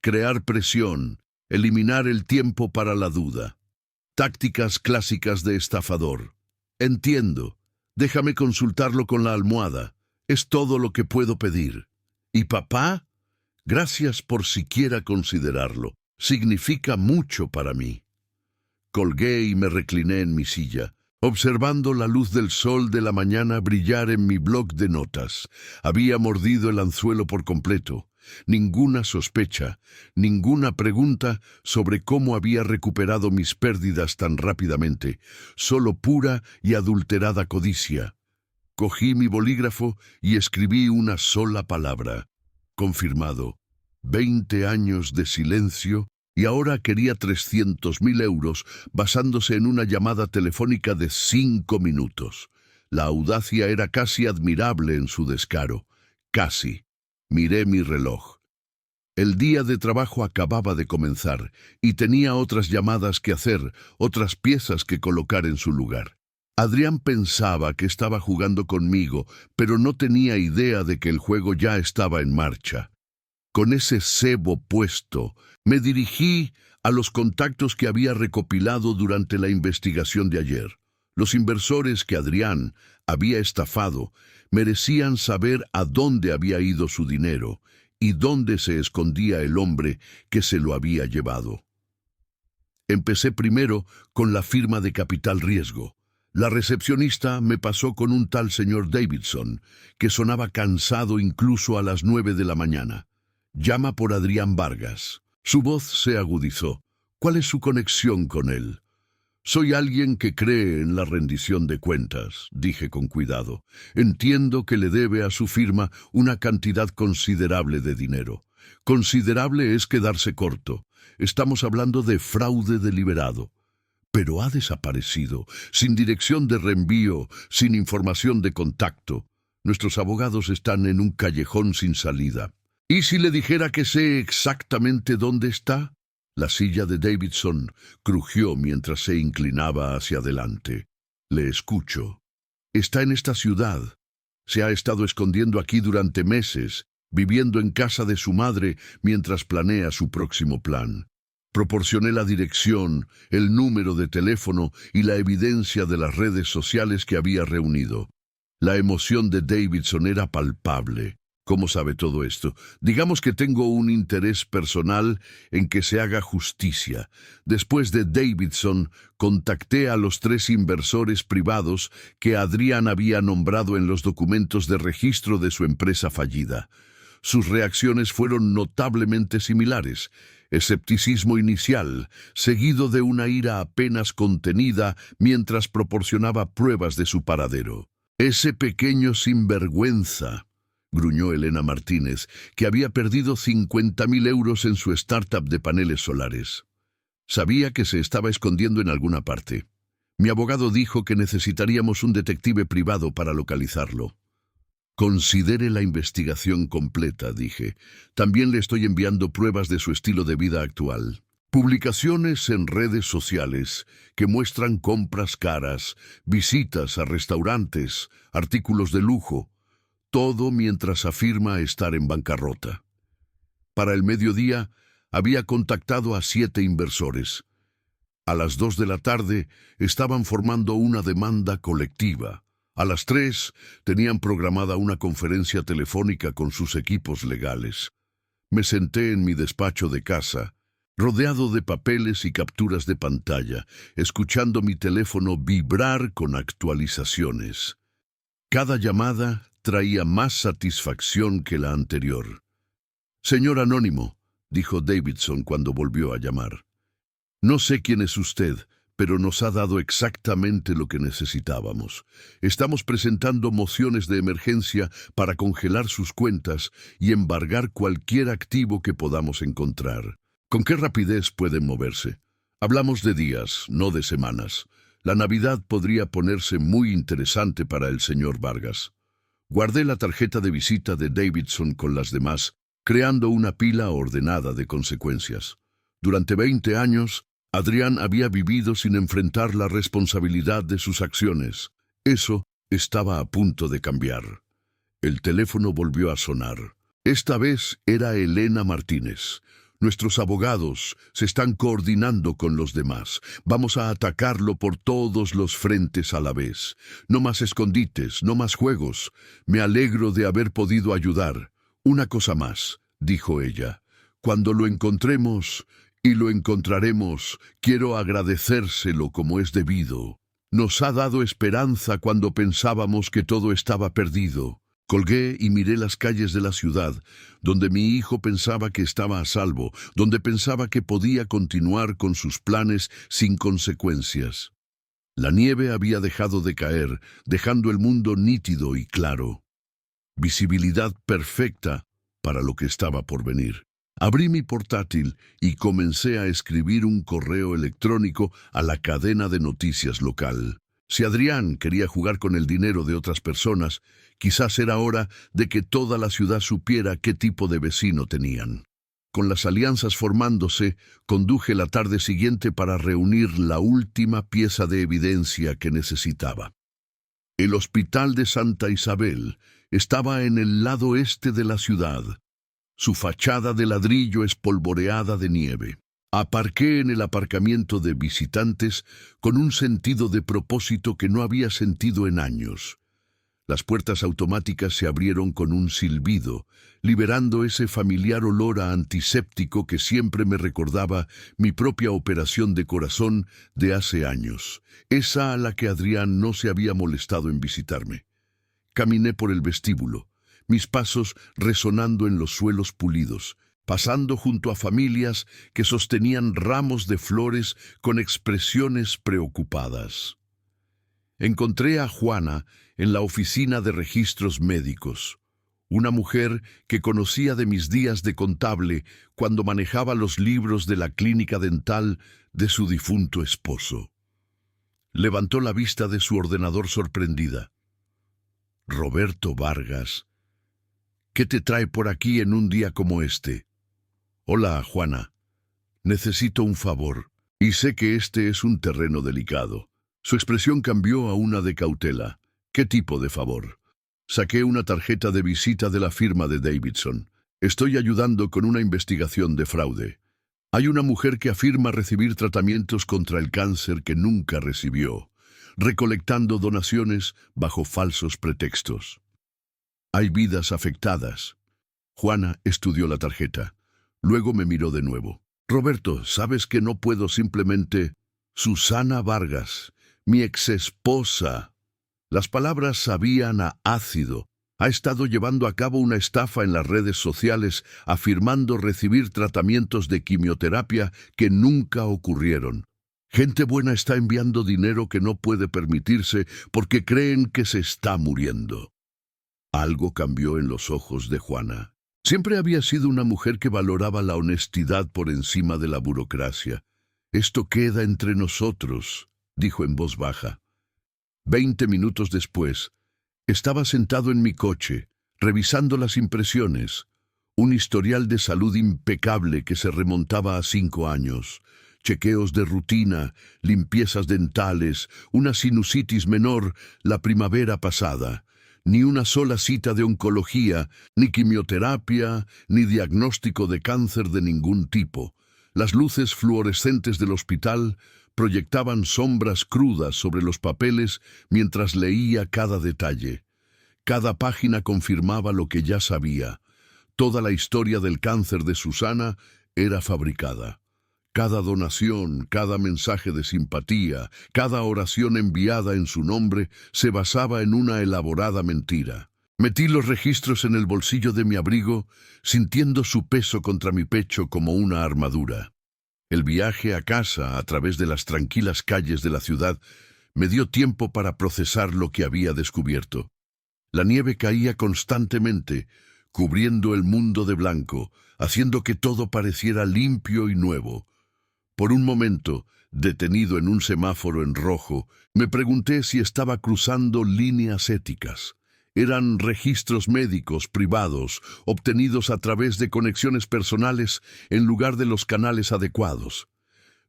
Crear presión, eliminar el tiempo para la duda. Tácticas clásicas de estafador. Entiendo. Déjame consultarlo con la almohada. Es todo lo que puedo pedir. ¿Y papá? Gracias por siquiera considerarlo. Significa mucho para mí. Colgué y me recliné en mi silla, observando la luz del sol de la mañana brillar en mi bloc de notas. Había mordido el anzuelo por completo. Ninguna sospecha, ninguna pregunta sobre cómo había recuperado mis pérdidas tan rápidamente, solo pura y adulterada codicia. Cogí mi bolígrafo y escribí una sola palabra. Confirmado. 20 años de silencio. Y ahora quería 300.000 euros basándose en una llamada telefónica de 5 minutos. La audacia era casi admirable en su descaro. Casi. Miré mi reloj. El día de trabajo acababa de comenzar y tenía otras llamadas que hacer, otras piezas que colocar en su lugar. Adrián pensaba que estaba jugando conmigo, pero no tenía idea de que el juego ya estaba en marcha. Con ese cebo puesto, me dirigí a los contactos que había recopilado durante la investigación de ayer. Los inversores que Adrián había estafado merecían saber a dónde había ido su dinero y dónde se escondía el hombre que se lo había llevado. Empecé primero con la firma de Capital Riesgo. La recepcionista me pasó con un tal señor Davidson, que sonaba cansado incluso a las 9 de la mañana. Llama por Adrián Vargas. Su voz se agudizó. ¿Cuál es su conexión con él? Soy alguien que cree en la rendición de cuentas, dije con cuidado. Entiendo que le debe a su firma una cantidad considerable de dinero. Considerable es quedarse corto. Estamos hablando de fraude deliberado. Pero ha desaparecido, sin dirección de reenvío, sin información de contacto. Nuestros abogados están en un callejón sin salida. ¿Y si le dijera que sé exactamente dónde está? La silla de Davidson crujió mientras se inclinaba hacia adelante. Le escucho. Está en esta ciudad. Se ha estado escondiendo aquí durante meses, viviendo en casa de su madre mientras planea su próximo plan. Proporcioné la dirección, el número de teléfono y la evidencia de las redes sociales que había reunido. La emoción de Davidson era palpable. ¿Cómo sabe todo esto? Digamos que tengo un interés personal en que se haga justicia. Después de Davidson, contacté a los 3 inversores privados que Adrián había nombrado en los documentos de registro de su empresa fallida. Sus reacciones fueron notablemente similares. Escepticismo inicial, seguido de una ira apenas contenida mientras proporcionaba pruebas de su paradero. Ese pequeño sinvergüenza, gruñó Elena Martínez, que había perdido 50.000 euros en su startup de paneles solares. Sabía que se estaba escondiendo en alguna parte. Mi abogado dijo que necesitaríamos un detective privado para localizarlo. Considere la investigación completa, dije. También le estoy enviando pruebas de su estilo de vida actual. Publicaciones en redes sociales que muestran compras caras, visitas a restaurantes, artículos de lujo, todo mientras afirma estar en bancarrota. Para el mediodía, Había contactado a 7 inversores. A las 2 de la tarde estaban formando una demanda colectiva. A las 3 tenían programada una conferencia telefónica con sus equipos legales. Me senté en mi despacho de casa, rodeado de papeles y capturas de pantalla, escuchando mi teléfono vibrar con actualizaciones. Cada llamada traía más satisfacción que la anterior. «Señor Anónimo», dijo Davidson cuando volvió a llamar. «No sé quién es usted, pero nos ha dado exactamente lo que necesitábamos. Estamos presentando mociones de emergencia para congelar sus cuentas y embargar cualquier activo que podamos encontrar. ¿Con qué rapidez pueden moverse? Hablamos de días, no de semanas. La Navidad podría ponerse muy interesante para el señor Vargas». Guardé la tarjeta de visita de Davidson con las demás, creando una pila ordenada de consecuencias. Durante 20 años, Adrián había vivido sin enfrentar la responsabilidad de sus acciones. Eso estaba a punto de cambiar. El teléfono volvió a sonar. Esta vez era Elena Martínez. «Nuestros abogados se están coordinando con los demás. Vamos a atacarlo por todos los frentes a la vez. No más escondites, no más juegos. Me alegro de haber podido ayudar. Una cosa más», dijo ella. «Cuando lo encontremos, y lo encontraremos, quiero agradecérselo como es debido. Nos ha dado esperanza cuando pensábamos que todo estaba perdido». Colgué y miré las calles de la ciudad, donde mi hijo pensaba que estaba a salvo, donde pensaba que podía continuar con sus planes sin consecuencias. La nieve había dejado de caer, dejando el mundo nítido y claro. Visibilidad perfecta para lo que estaba por venir. Abrí mi portátil y comencé a escribir un correo electrónico a la cadena de noticias local. Si Adrián quería jugar con el dinero de otras personas, quizás era hora de que toda la ciudad supiera qué tipo de vecino tenían. Con las alianzas formándose, conduje la tarde siguiente para reunir la última pieza de evidencia que necesitaba. El hospital de Santa Isabel estaba en el lado este de la ciudad, su fachada de ladrillo espolvoreada de nieve. Aparqué en el aparcamiento de visitantes con un sentido de propósito que no había sentido en años. Las puertas automáticas se abrieron con un silbido, liberando ese familiar olor a antiséptico que siempre me recordaba mi propia operación de corazón de hace años, esa a la que Adrián no se había molestado en visitarme. Caminé por el vestíbulo, mis pasos resonando en los suelos pulidos, pasando junto a familias que sostenían ramos de flores con expresiones preocupadas. Encontré a Juana en la oficina de registros médicos, una mujer que conocía de mis días de contable cuando manejaba los libros de la clínica dental de su difunto esposo. Levantó la vista de su ordenador sorprendida. «Roberto Vargas, ¿qué te trae por aquí en un día como este?» «Hola, Juana. Necesito un favor, y sé que este es un terreno delicado». Su expresión cambió a una de cautela. «¿Qué tipo de favor?» Saqué una tarjeta de visita de la firma de Davidson. «Estoy ayudando con una investigación de fraude. Hay una mujer que afirma recibir tratamientos contra el cáncer que nunca recibió, recolectando donaciones bajo falsos pretextos. Hay vidas afectadas». Juana estudió la tarjeta. Luego me miró de nuevo. «Roberto, sabes que no puedo simplemente...» «Susana Vargas, mi exesposa». Las palabras sabían a ácido. Ha estado llevando a cabo una estafa en las redes sociales, afirmando recibir tratamientos de quimioterapia que nunca ocurrieron. Gente buena está enviando dinero que no puede permitirse porque creen que se está muriendo. Algo cambió en los ojos de Juana. Siempre había sido una mujer que valoraba la honestidad por encima de la burocracia. «Esto queda entre nosotros», dijo en voz baja. 20 minutos después, estaba sentado en mi coche, revisando las impresiones, un historial de salud impecable que se remontaba a 5 años, chequeos de rutina, limpiezas dentales, una sinusitis menor la primavera pasada. Ni una sola cita de oncología, ni quimioterapia, ni diagnóstico de cáncer de ningún tipo. Las luces fluorescentes del hospital proyectaban sombras crudas sobre los papeles mientras leía cada detalle. Cada página confirmaba lo que ya sabía. Toda la historia del cáncer de Susana era fabricada. Cada donación, cada mensaje de simpatía, cada oración enviada en su nombre se basaba en una elaborada mentira. Metí los registros en el bolsillo de mi abrigo, sintiendo su peso contra mi pecho como una armadura. El viaje a casa a través de las tranquilas calles de la ciudad me dio tiempo para procesar lo que había descubierto. La nieve caía constantemente, cubriendo el mundo de blanco, haciendo que todo pareciera limpio y nuevo. Por un momento, detenido en un semáforo en rojo, me pregunté si estaba cruzando líneas éticas. Eran registros médicos privados, obtenidos a través de conexiones personales en lugar de los canales adecuados.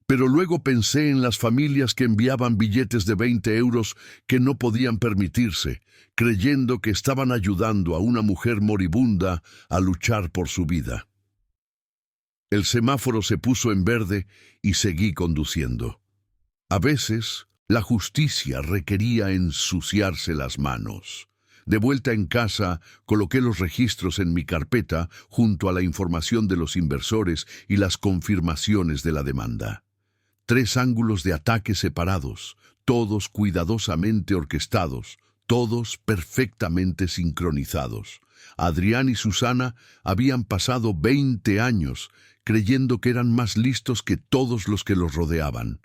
Pero luego pensé en las familias que enviaban billetes de 20 euros que no podían permitirse, creyendo que estaban ayudando a una mujer moribunda a luchar por su vida. El semáforo se puso en verde y seguí conduciendo. A veces, la justicia requería ensuciarse las manos. De vuelta en casa, coloqué los registros en mi carpeta junto a la información de los inversores y las confirmaciones de la demanda. 3 ángulos de ataque separados, todos cuidadosamente orquestados, todos perfectamente sincronizados. Adrián y Susana habían pasado 20 años creyendo que eran más listos que todos los que los rodeaban.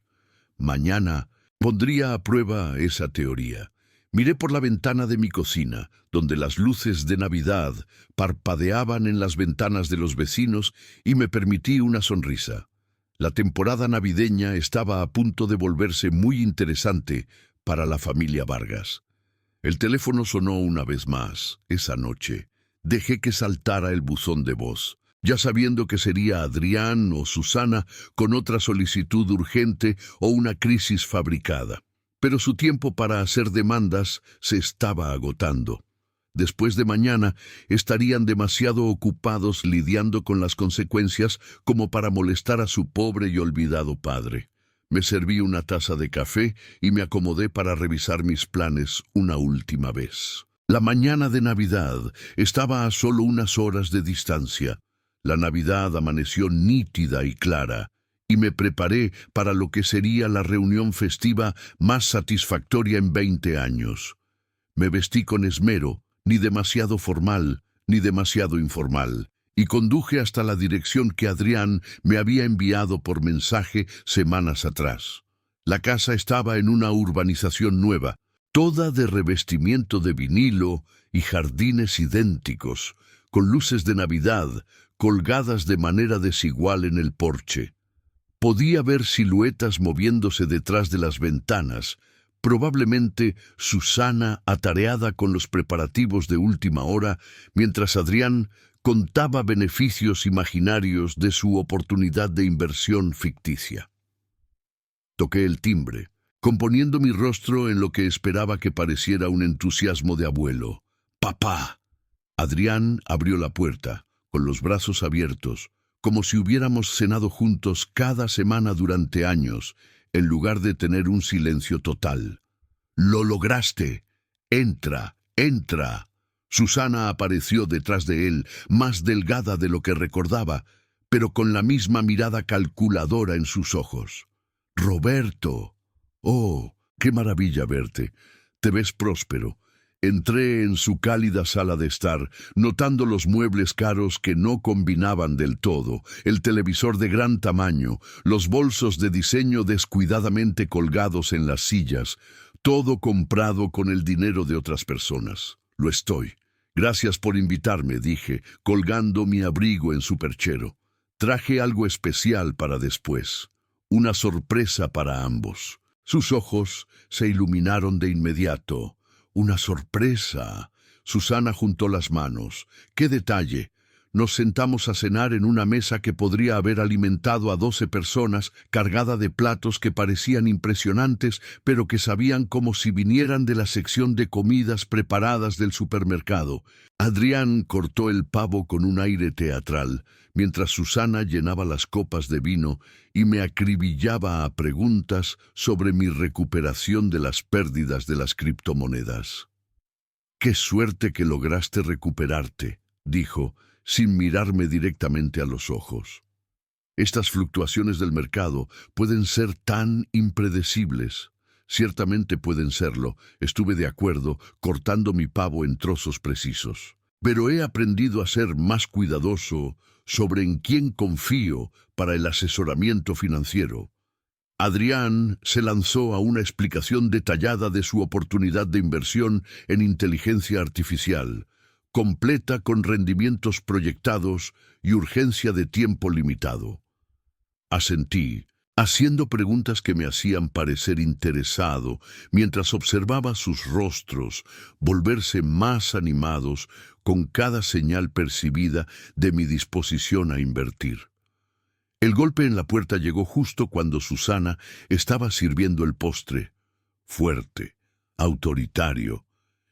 Mañana pondría a prueba esa teoría. Miré por la ventana de mi cocina, donde las luces de Navidad parpadeaban en las ventanas de los vecinos, y me permití una sonrisa. La temporada navideña estaba a punto de volverse muy interesante para la familia Vargas. El teléfono sonó una vez más esa noche. Dejé que saltara el buzón de voz, ya sabiendo que sería Adrián o Susana con otra solicitud urgente o una crisis fabricada. Pero su tiempo para hacer demandas se estaba agotando. Después de mañana estarían demasiado ocupados lidiando con las consecuencias como para molestar a su pobre y olvidado padre. Me serví una taza de café y me acomodé para revisar mis planes una última vez. La mañana de Navidad estaba a solo unas horas de distancia. La Navidad amaneció nítida y clara, y me preparé para lo que sería la reunión festiva más satisfactoria en 20 años. Me vestí con esmero, ni demasiado formal, ni demasiado informal, y conduje hasta la dirección que Adrián me había enviado por mensaje semanas atrás. La casa estaba en una urbanización nueva, toda de revestimiento de vinilo y jardines idénticos, con luces de Navidad colgadas de manera desigual en el porche. Podía ver siluetas moviéndose detrás de las ventanas, probablemente Susana atareada con los preparativos de última hora, mientras Adrián contaba beneficios imaginarios de su oportunidad de inversión ficticia. Toqué el timbre, componiendo mi rostro en lo que esperaba que pareciera un entusiasmo de abuelo. ¡Papá! Adrián abrió la puerta, con los brazos abiertos, como si hubiéramos cenado juntos cada semana durante años, en lugar de tener un silencio total. ¡Lo lograste! ¡Entra! ¡Entra! Susana apareció detrás de él, más delgada de lo que recordaba, pero con la misma mirada calculadora en sus ojos. ¡Roberto! ¡Oh, qué maravilla verte! Te ves próspero. Entré en su cálida sala de estar, notando los muebles caros que no combinaban del todo, el televisor de gran tamaño, los bolsos de diseño descuidadamente colgados en las sillas, todo comprado con el dinero de otras personas. Lo estoy. Gracias por invitarme, dije, colgando mi abrigo en su perchero. Traje algo especial para después, una sorpresa para ambos. Sus ojos se iluminaron de inmediato. ¡Una sorpresa! Susana juntó las manos. ¡Qué detalle! nos sentamos a cenar en una mesa que podría haber alimentado a 12 personas, cargada de platos que parecían impresionantes, pero que sabían como si vinieran de la sección de comidas preparadas del supermercado. Adrián cortó el pavo con un aire teatral, mientras Susana llenaba las copas de vino y me acribillaba a preguntas sobre mi recuperación de las pérdidas de las criptomonedas. «Qué suerte que lograste recuperarte», dijo, sin mirarme directamente a los ojos. «Estas fluctuaciones del mercado pueden ser tan impredecibles». Ciertamente pueden serlo, estuve de acuerdo, cortando mi pavo en trozos precisos. Pero he aprendido a ser más cuidadoso sobre en quién confío para el asesoramiento financiero. Adrián se lanzó a una explicación detallada de su oportunidad de inversión en inteligencia artificial, completa con rendimientos proyectados y urgencia de tiempo limitado. Asentí, haciendo preguntas que me hacían parecer interesado, mientras observaba sus rostros volverse más animados con cada señal percibida de mi disposición a invertir. El golpe en la puerta llegó justo cuando Susana estaba sirviendo el postre. Fuerte, autoritario,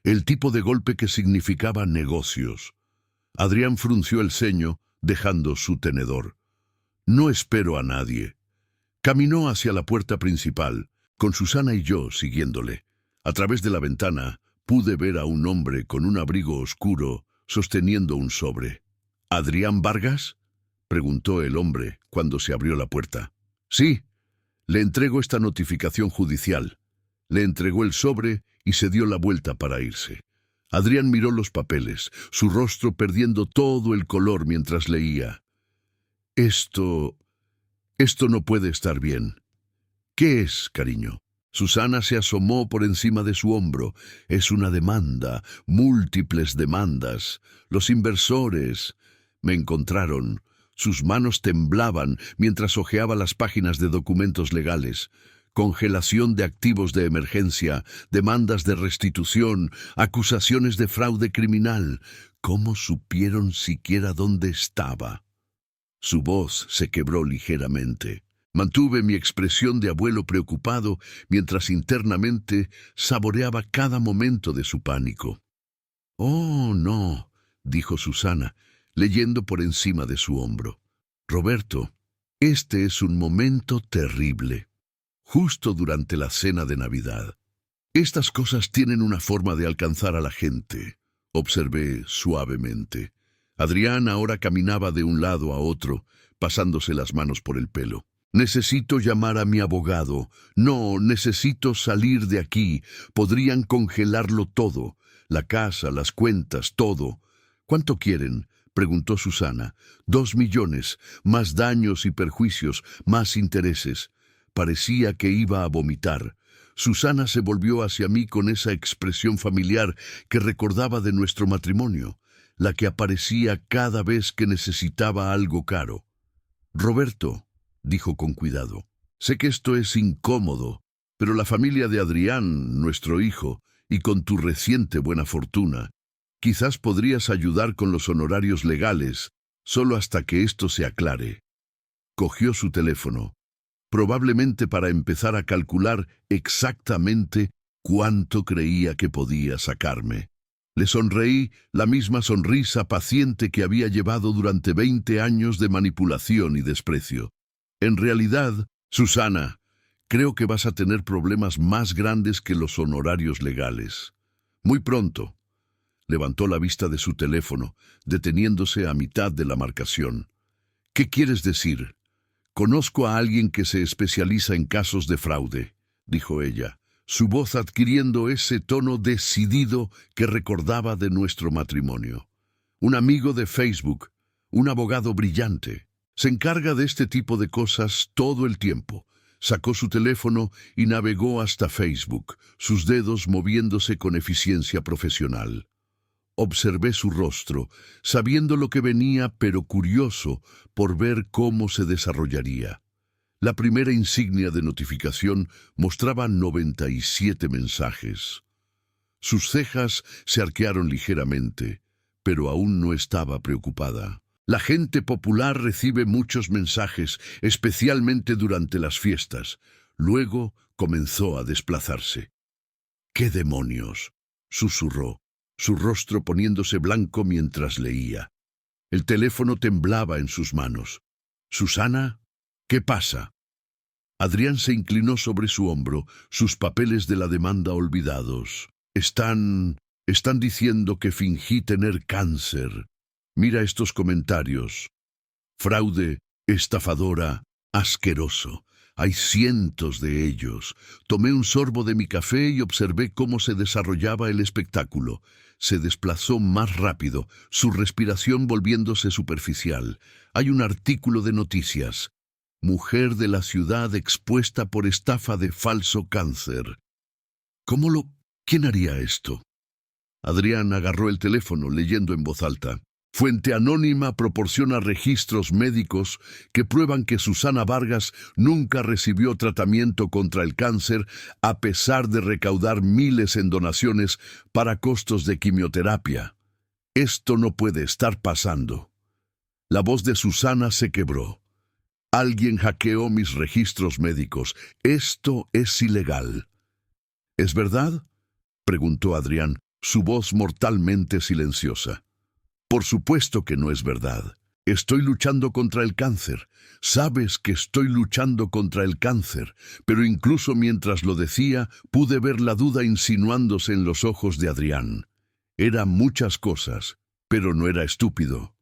el tipo de golpe que significaba negocios. Adrián frunció el ceño, dejando su tenedor. «No espero a nadie». Caminó hacia la puerta principal, con Susana y yo siguiéndole. A través de la ventana pude ver a un hombre con un abrigo oscuro sosteniendo un sobre. «¿Adrián Vargas?», preguntó el hombre cuando se abrió la puerta. «Sí, le entrego esta notificación judicial». Le entregó el sobre y se dio la vuelta para irse. Adrián miró los papeles, su rostro perdiendo todo el color mientras leía. Esto no puede estar bien». «¿Qué es, cariño?». Susana se asomó por encima de su hombro. «Es una demanda, múltiples demandas. Los inversores me encontraron». Sus manos temblaban mientras hojeaba las páginas de documentos legales. Congelación de activos de emergencia, demandas de restitución, acusaciones de fraude criminal. ¿Cómo supieron siquiera dónde estaba? Su voz se quebró ligeramente. Mantuve mi expresión de abuelo preocupado mientras internamente saboreaba cada momento de su pánico. «Oh, no», dijo Susana, leyendo por encima de su hombro. «Roberto, este es un momento terrible. Justo durante la cena de Navidad. Estas cosas tienen una forma de alcanzar a la gente», observé suavemente. Adrián ahora caminaba de un lado a otro, pasándose las manos por el pelo. «Necesito llamar a mi abogado. No, necesito salir de aquí. Podrían congelarlo todo. La casa, las cuentas, todo». «¿Cuánto quieren?», preguntó Susana. «2 millones, más daños y perjuicios, más intereses». Parecía que iba a vomitar. Susana se volvió hacia mí con esa expresión familiar que recordaba de nuestro matrimonio, la que aparecía cada vez que necesitaba algo caro. «Roberto», dijo con cuidado, «sé que esto es incómodo, pero la familia de Adrián, nuestro hijo, y con tu reciente buena fortuna, quizás podrías ayudar con los honorarios legales, solo hasta que esto se aclare». Cogió su teléfono, probablemente para empezar a calcular exactamente cuánto creía que podía sacarme. Le sonreí, la misma sonrisa paciente que había llevado durante 20 años de manipulación y desprecio. «En realidad, Susana, creo que vas a tener problemas más grandes que los honorarios legales. Muy pronto». Levantó la vista de su teléfono, deteniéndose a mitad de la marcación. «¿Qué quieres decir?». «Conozco a alguien que se especializa en casos de fraude», dijo ella, su voz adquiriendo ese tono decidido que recordaba de nuestro matrimonio. «Un amigo de Facebook, un abogado brillante. Se encarga de este tipo de cosas todo el tiempo». Sacó su teléfono y navegó hasta Facebook, sus dedos moviéndose con eficiencia profesional. Observé su rostro, sabiendo lo que venía, pero curioso por ver cómo se desarrollaría. La primera insignia de notificación mostraba 97 mensajes. Sus cejas se arquearon ligeramente, pero aún no estaba preocupada. La gente popular recibe muchos mensajes, especialmente durante las fiestas. Luego comenzó a desplazarse. —¿Qué demonios? —susurró, su rostro poniéndose blanco mientras leía. El teléfono temblaba en sus manos. —¿Susana? ¿Qué pasa? Adrián se inclinó sobre su hombro, sus papeles de la demanda olvidados. Están diciendo que fingí tener cáncer. Mira estos comentarios. Fraude, estafadora, asqueroso. Hay cientos de ellos. Tomé un sorbo de mi café y observé cómo se desarrollaba el espectáculo. Se desplazó más rápido, su respiración volviéndose superficial. Hay un artículo de noticias. Mujer de la ciudad expuesta por estafa de falso cáncer. ¿Quién haría esto? Adrián agarró el teléfono leyendo en voz alta. Fuente anónima proporciona registros médicos que prueban que Susana Vargas nunca recibió tratamiento contra el cáncer a pesar de recaudar miles en donaciones para costos de quimioterapia. Esto no puede estar pasando. La voz de Susana se quebró. Alguien hackeó mis registros médicos. Esto es ilegal. ¿Es verdad?, preguntó Adrián, su voz mortalmente silenciosa. Por supuesto que no es verdad. Estoy luchando contra el cáncer. Sabes que estoy luchando contra el cáncer, pero incluso mientras lo decía, pude ver la duda insinuándose en los ojos de Adrián. Era muchas cosas, pero no era estúpido.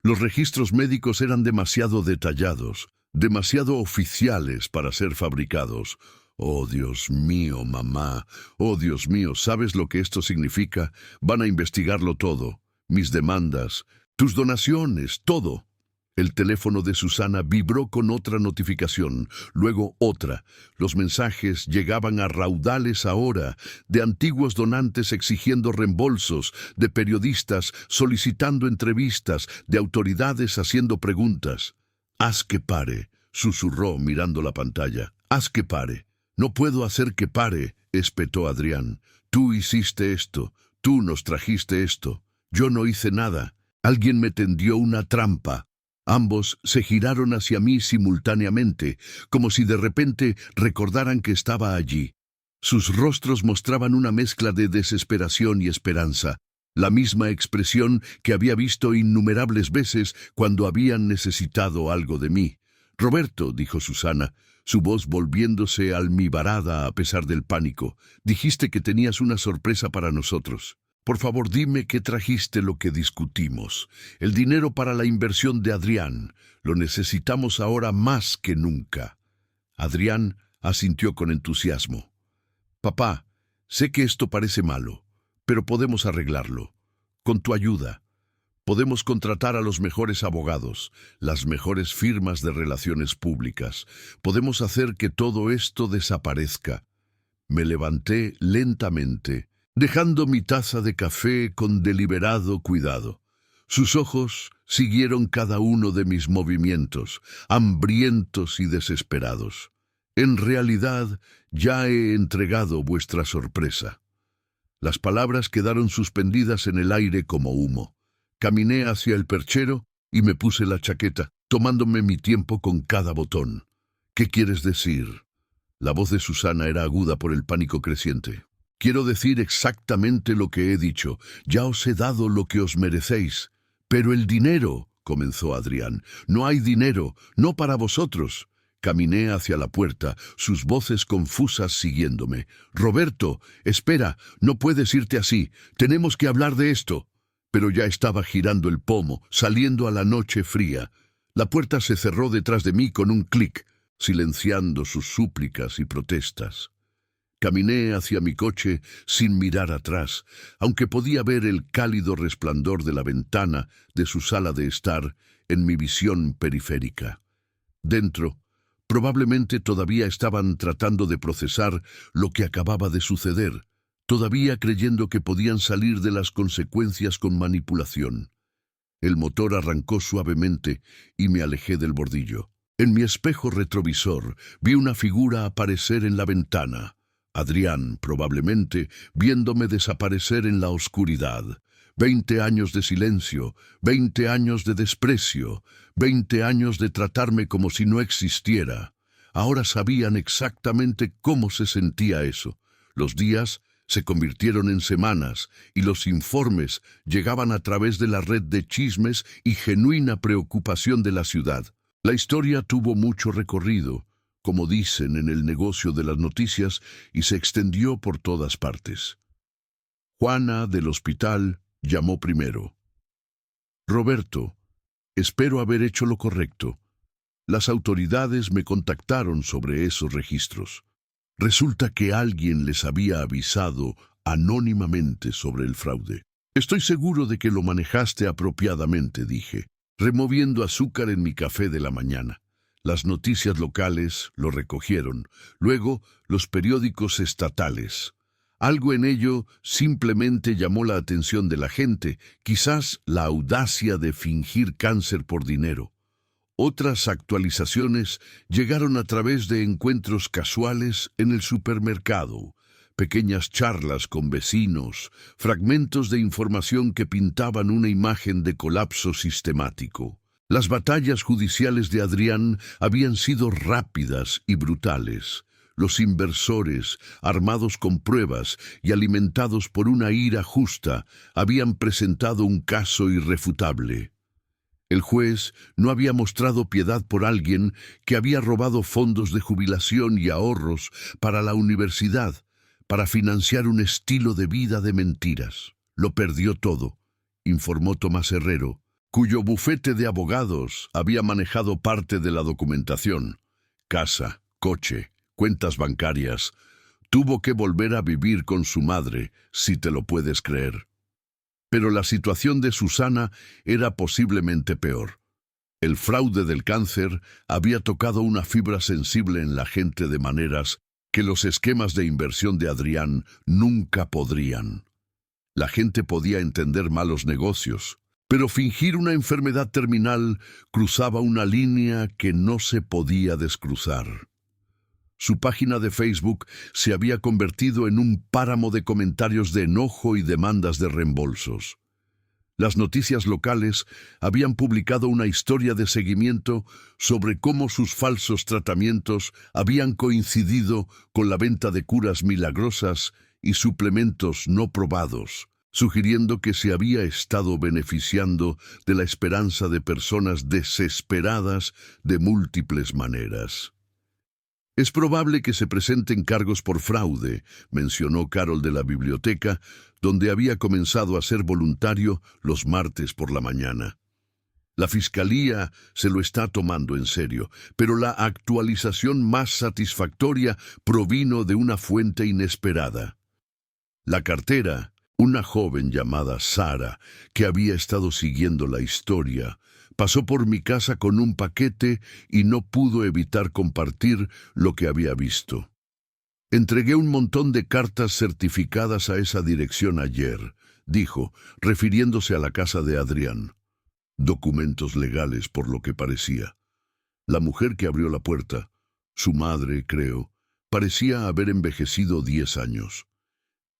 Los registros médicos eran demasiado detallados, demasiado oficiales para ser fabricados. Oh, Dios mío, mamá. Oh, Dios mío, ¿sabes lo que esto significa? Van a investigarlo todo. Mis demandas, tus donaciones, todo. El teléfono de Susana vibró con otra notificación, luego otra. Los mensajes llegaban a raudales ahora, de antiguos donantes exigiendo reembolsos, de periodistas solicitando entrevistas, de autoridades haciendo preguntas. «Haz que pare», susurró mirando la pantalla. «Haz que pare». «No puedo hacer que pare», espetó Adrián. «Tú hiciste esto, tú nos trajiste esto». Yo no hice nada. Alguien me tendió una trampa. Ambos se giraron hacia mí simultáneamente, como si de repente recordaran que estaba allí. Sus rostros mostraban una mezcla de desesperación y esperanza, la misma expresión que había visto innumerables veces cuando habían necesitado algo de mí. «Roberto», dijo Susana, su voz volviéndose almibarada a pesar del pánico, «dijiste que tenías una sorpresa para nosotros. Por favor, dime que trajiste lo que discutimos. El dinero para la inversión de Adrián. Lo necesitamos ahora más que nunca». Adrián asintió con entusiasmo. «Papá, sé que esto parece malo, pero podemos arreglarlo. Con tu ayuda. Podemos contratar a los mejores abogados, las mejores firmas de relaciones públicas. Podemos hacer que todo esto desaparezca». Me levanté lentamente, dejando mi taza de café con deliberado cuidado. Sus ojos siguieron cada uno de mis movimientos, hambrientos y desesperados. «En realidad, ya he entregado vuestra sorpresa». Las palabras quedaron suspendidas en el aire como humo. Caminé hacia el perchero y me puse la chaqueta, tomándome mi tiempo con cada botón. «¿Qué quieres decir?». La voz de Susana era aguda por el pánico creciente. «Quiero decir exactamente lo que he dicho. Ya os he dado lo que os merecéis». «Pero el dinero», comenzó Adrián. «No hay dinero, no para vosotros». Caminé hacia la puerta, sus voces confusas siguiéndome. «Roberto, espera, no puedes irte así. Tenemos que hablar de esto». Pero ya estaba girando el pomo, saliendo a la noche fría. La puerta se cerró detrás de mí con un clic, silenciando sus súplicas y protestas. Caminé hacia mi coche sin mirar atrás, aunque podía ver el cálido resplandor de la ventana de su sala de estar en mi visión periférica. Dentro, probablemente todavía estaban tratando de procesar lo que acababa de suceder, todavía creyendo que podían salir de las consecuencias con manipulación. El motor arrancó suavemente y me alejé del bordillo. En mi espejo retrovisor vi una figura aparecer en la ventana. Adrián, probablemente, viéndome desaparecer en la oscuridad. 20 años de silencio, 20 años de desprecio, 20 años de tratarme como si no existiera. Ahora sabían exactamente cómo se sentía eso. Los días se convirtieron en semanas y los informes llegaban a través de la red de chismes y genuina preocupación de la ciudad. La historia tuvo mucho recorrido, como dicen en el negocio de las noticias, y se extendió por todas partes. Juana, del hospital, llamó primero. Roberto, espero haber hecho lo correcto. Las autoridades me contactaron sobre esos registros. Resulta que alguien les había avisado anónimamente sobre el fraude. Estoy seguro de que lo manejaste apropiadamente, dije, removiendo azúcar en mi café de la mañana. Las noticias locales lo recogieron, luego los periódicos estatales. Algo en ello simplemente llamó la atención de la gente, quizás la audacia de fingir cáncer por dinero. Otras actualizaciones llegaron a través de encuentros casuales en el supermercado, pequeñas charlas con vecinos, fragmentos de información que pintaban una imagen de colapso sistemático. Las batallas judiciales de Adrián habían sido rápidas y brutales. Los inversores, armados con pruebas y alimentados por una ira justa, habían presentado un caso irrefutable. El juez no había mostrado piedad por alguien que había robado fondos de jubilación y ahorros para la universidad, para financiar un estilo de vida de mentiras. Lo perdió todo, informó Tomás Herrero, cuyo bufete de abogados había manejado parte de la documentación. Casa, coche, cuentas bancarias. Tuvo que volver a vivir con su madre, si te lo puedes creer. Pero la situación de Susana era posiblemente peor. El fraude del cáncer había tocado una fibra sensible en la gente de maneras que los esquemas de inversión de Adrián nunca podrían. La gente podía entender malos negocios, pero fingir una enfermedad terminal cruzaba una línea que no se podía descruzar. Su página de Facebook se había convertido en un páramo de comentarios de enojo y demandas de reembolsos. Las noticias locales habían publicado una historia de seguimiento sobre cómo sus falsos tratamientos habían coincidido con la venta de curas milagrosas y suplementos no probados, sugiriendo que se había estado beneficiando de la esperanza de personas desesperadas de múltiples maneras. Es probable que se presenten cargos por fraude, mencionó Carol de la biblioteca, donde había comenzado a ser voluntario los martes por la mañana. La fiscalía se lo está tomando en serio, pero la actualización más satisfactoria provino de una fuente inesperada. La cartera, una joven llamada Sara, que había estado siguiendo la historia, pasó por mi casa con un paquete y no pudo evitar compartir lo que había visto. Entregué un montón de cartas certificadas a esa dirección ayer, dijo, refiriéndose a la casa de Adrián. Documentos legales, por lo que parecía. La mujer que abrió la puerta, su madre, creo, parecía haber envejecido 10 años.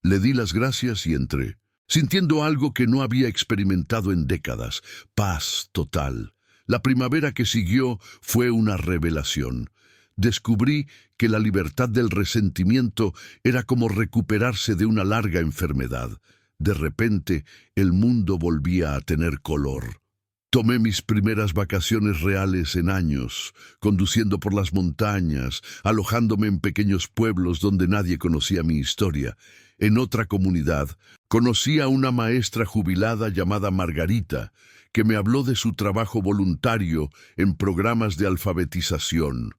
Le di las gracias y entré, sintiendo algo que no había experimentado en décadas, paz total. La primavera que siguió fue una revelación. Descubrí que la libertad del resentimiento era como recuperarse de una larga enfermedad. De repente, el mundo volvía a tener color. Tomé mis primeras vacaciones reales en años, conduciendo por las montañas, alojándome en pequeños pueblos donde nadie conocía mi historia. En otra comunidad, conocí a una maestra jubilada llamada Margarita, que me habló de su trabajo voluntario en programas de alfabetización.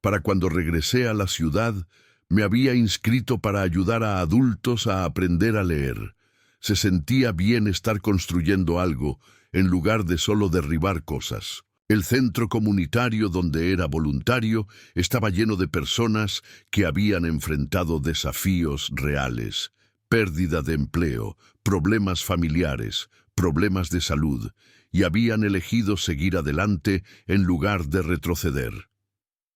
Para cuando regresé a la ciudad, me había inscrito para ayudar a adultos a aprender a leer. Se sentía bien estar construyendo algo, en lugar de solo derribar cosas. El centro comunitario donde era voluntario estaba lleno de personas que habían enfrentado desafíos reales, pérdida de empleo, problemas familiares, problemas de salud, y habían elegido seguir adelante en lugar de retroceder.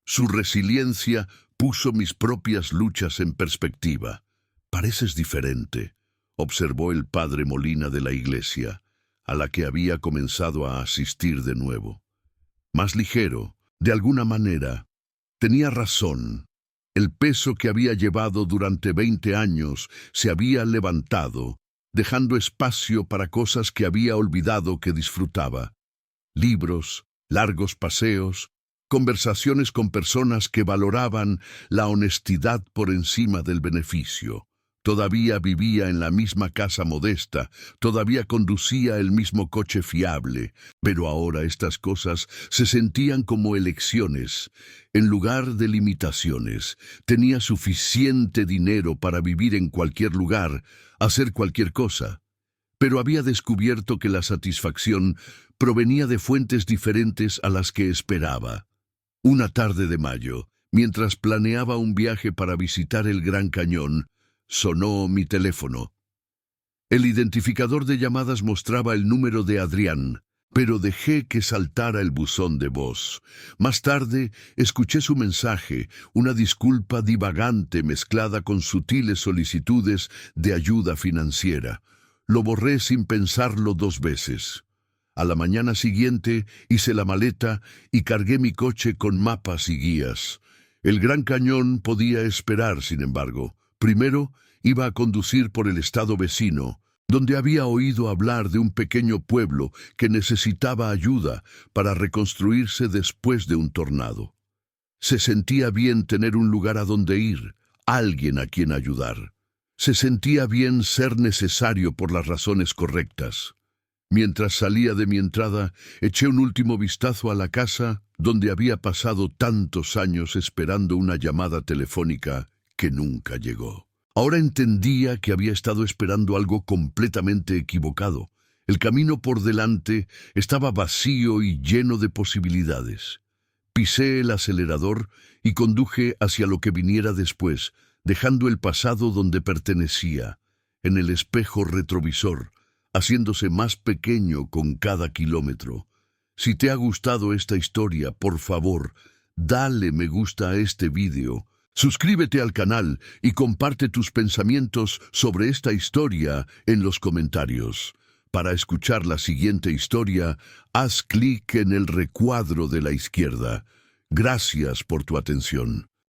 Su resiliencia puso mis propias luchas en perspectiva. Pareces diferente. observó el padre Molina de la iglesia, a la que había comenzado a asistir de nuevo. Más ligero, de alguna manera. Tenía razón. El peso que había llevado durante 20 años se había levantado, dejando espacio para cosas que había olvidado que disfrutaba. Libros, largos paseos, conversaciones con personas que valoraban la honestidad por encima del beneficio. Todavía vivía en la misma casa modesta, todavía conducía el mismo coche fiable, pero ahora estas cosas se sentían como elecciones, en lugar de limitaciones. Tenía suficiente dinero para vivir en cualquier lugar, hacer cualquier cosa, pero había descubierto que la satisfacción provenía de fuentes diferentes a las que esperaba. Una tarde de mayo, mientras planeaba un viaje para visitar el Gran Cañón, sonó mi teléfono. El identificador de llamadas mostraba el número de Adrián, pero dejé que saltara el buzón de voz. Más tarde, escuché su mensaje, una disculpa divagante mezclada con sutiles solicitudes de ayuda financiera. Lo borré sin pensarlo 2 veces. A la mañana siguiente hice la maleta y cargué mi coche con mapas y guías. El Gran Cañón podía esperar, sin embargo. Primero, iba a conducir por el estado vecino, donde había oído hablar de un pequeño pueblo que necesitaba ayuda para reconstruirse después de un tornado. Se sentía bien tener un lugar a donde ir, alguien a quien ayudar. Se sentía bien ser necesario por las razones correctas. Mientras salía de mi entrada, eché un último vistazo a la casa donde había pasado tantos años esperando una llamada telefónica que nunca llegó. Ahora entendía que había estado esperando algo completamente equivocado. El camino por delante estaba vacío y lleno de posibilidades. Pisé el acelerador y conduje hacia lo que viniera después, dejando el pasado donde pertenecía, en el espejo retrovisor, haciéndose más pequeño con cada kilómetro. Si te ha gustado esta historia, por favor, dale me gusta a este vídeo. Suscríbete al canal y comparte tus pensamientos sobre esta historia en los comentarios. Para escuchar la siguiente historia, haz clic en el recuadro de la izquierda. Gracias por tu atención.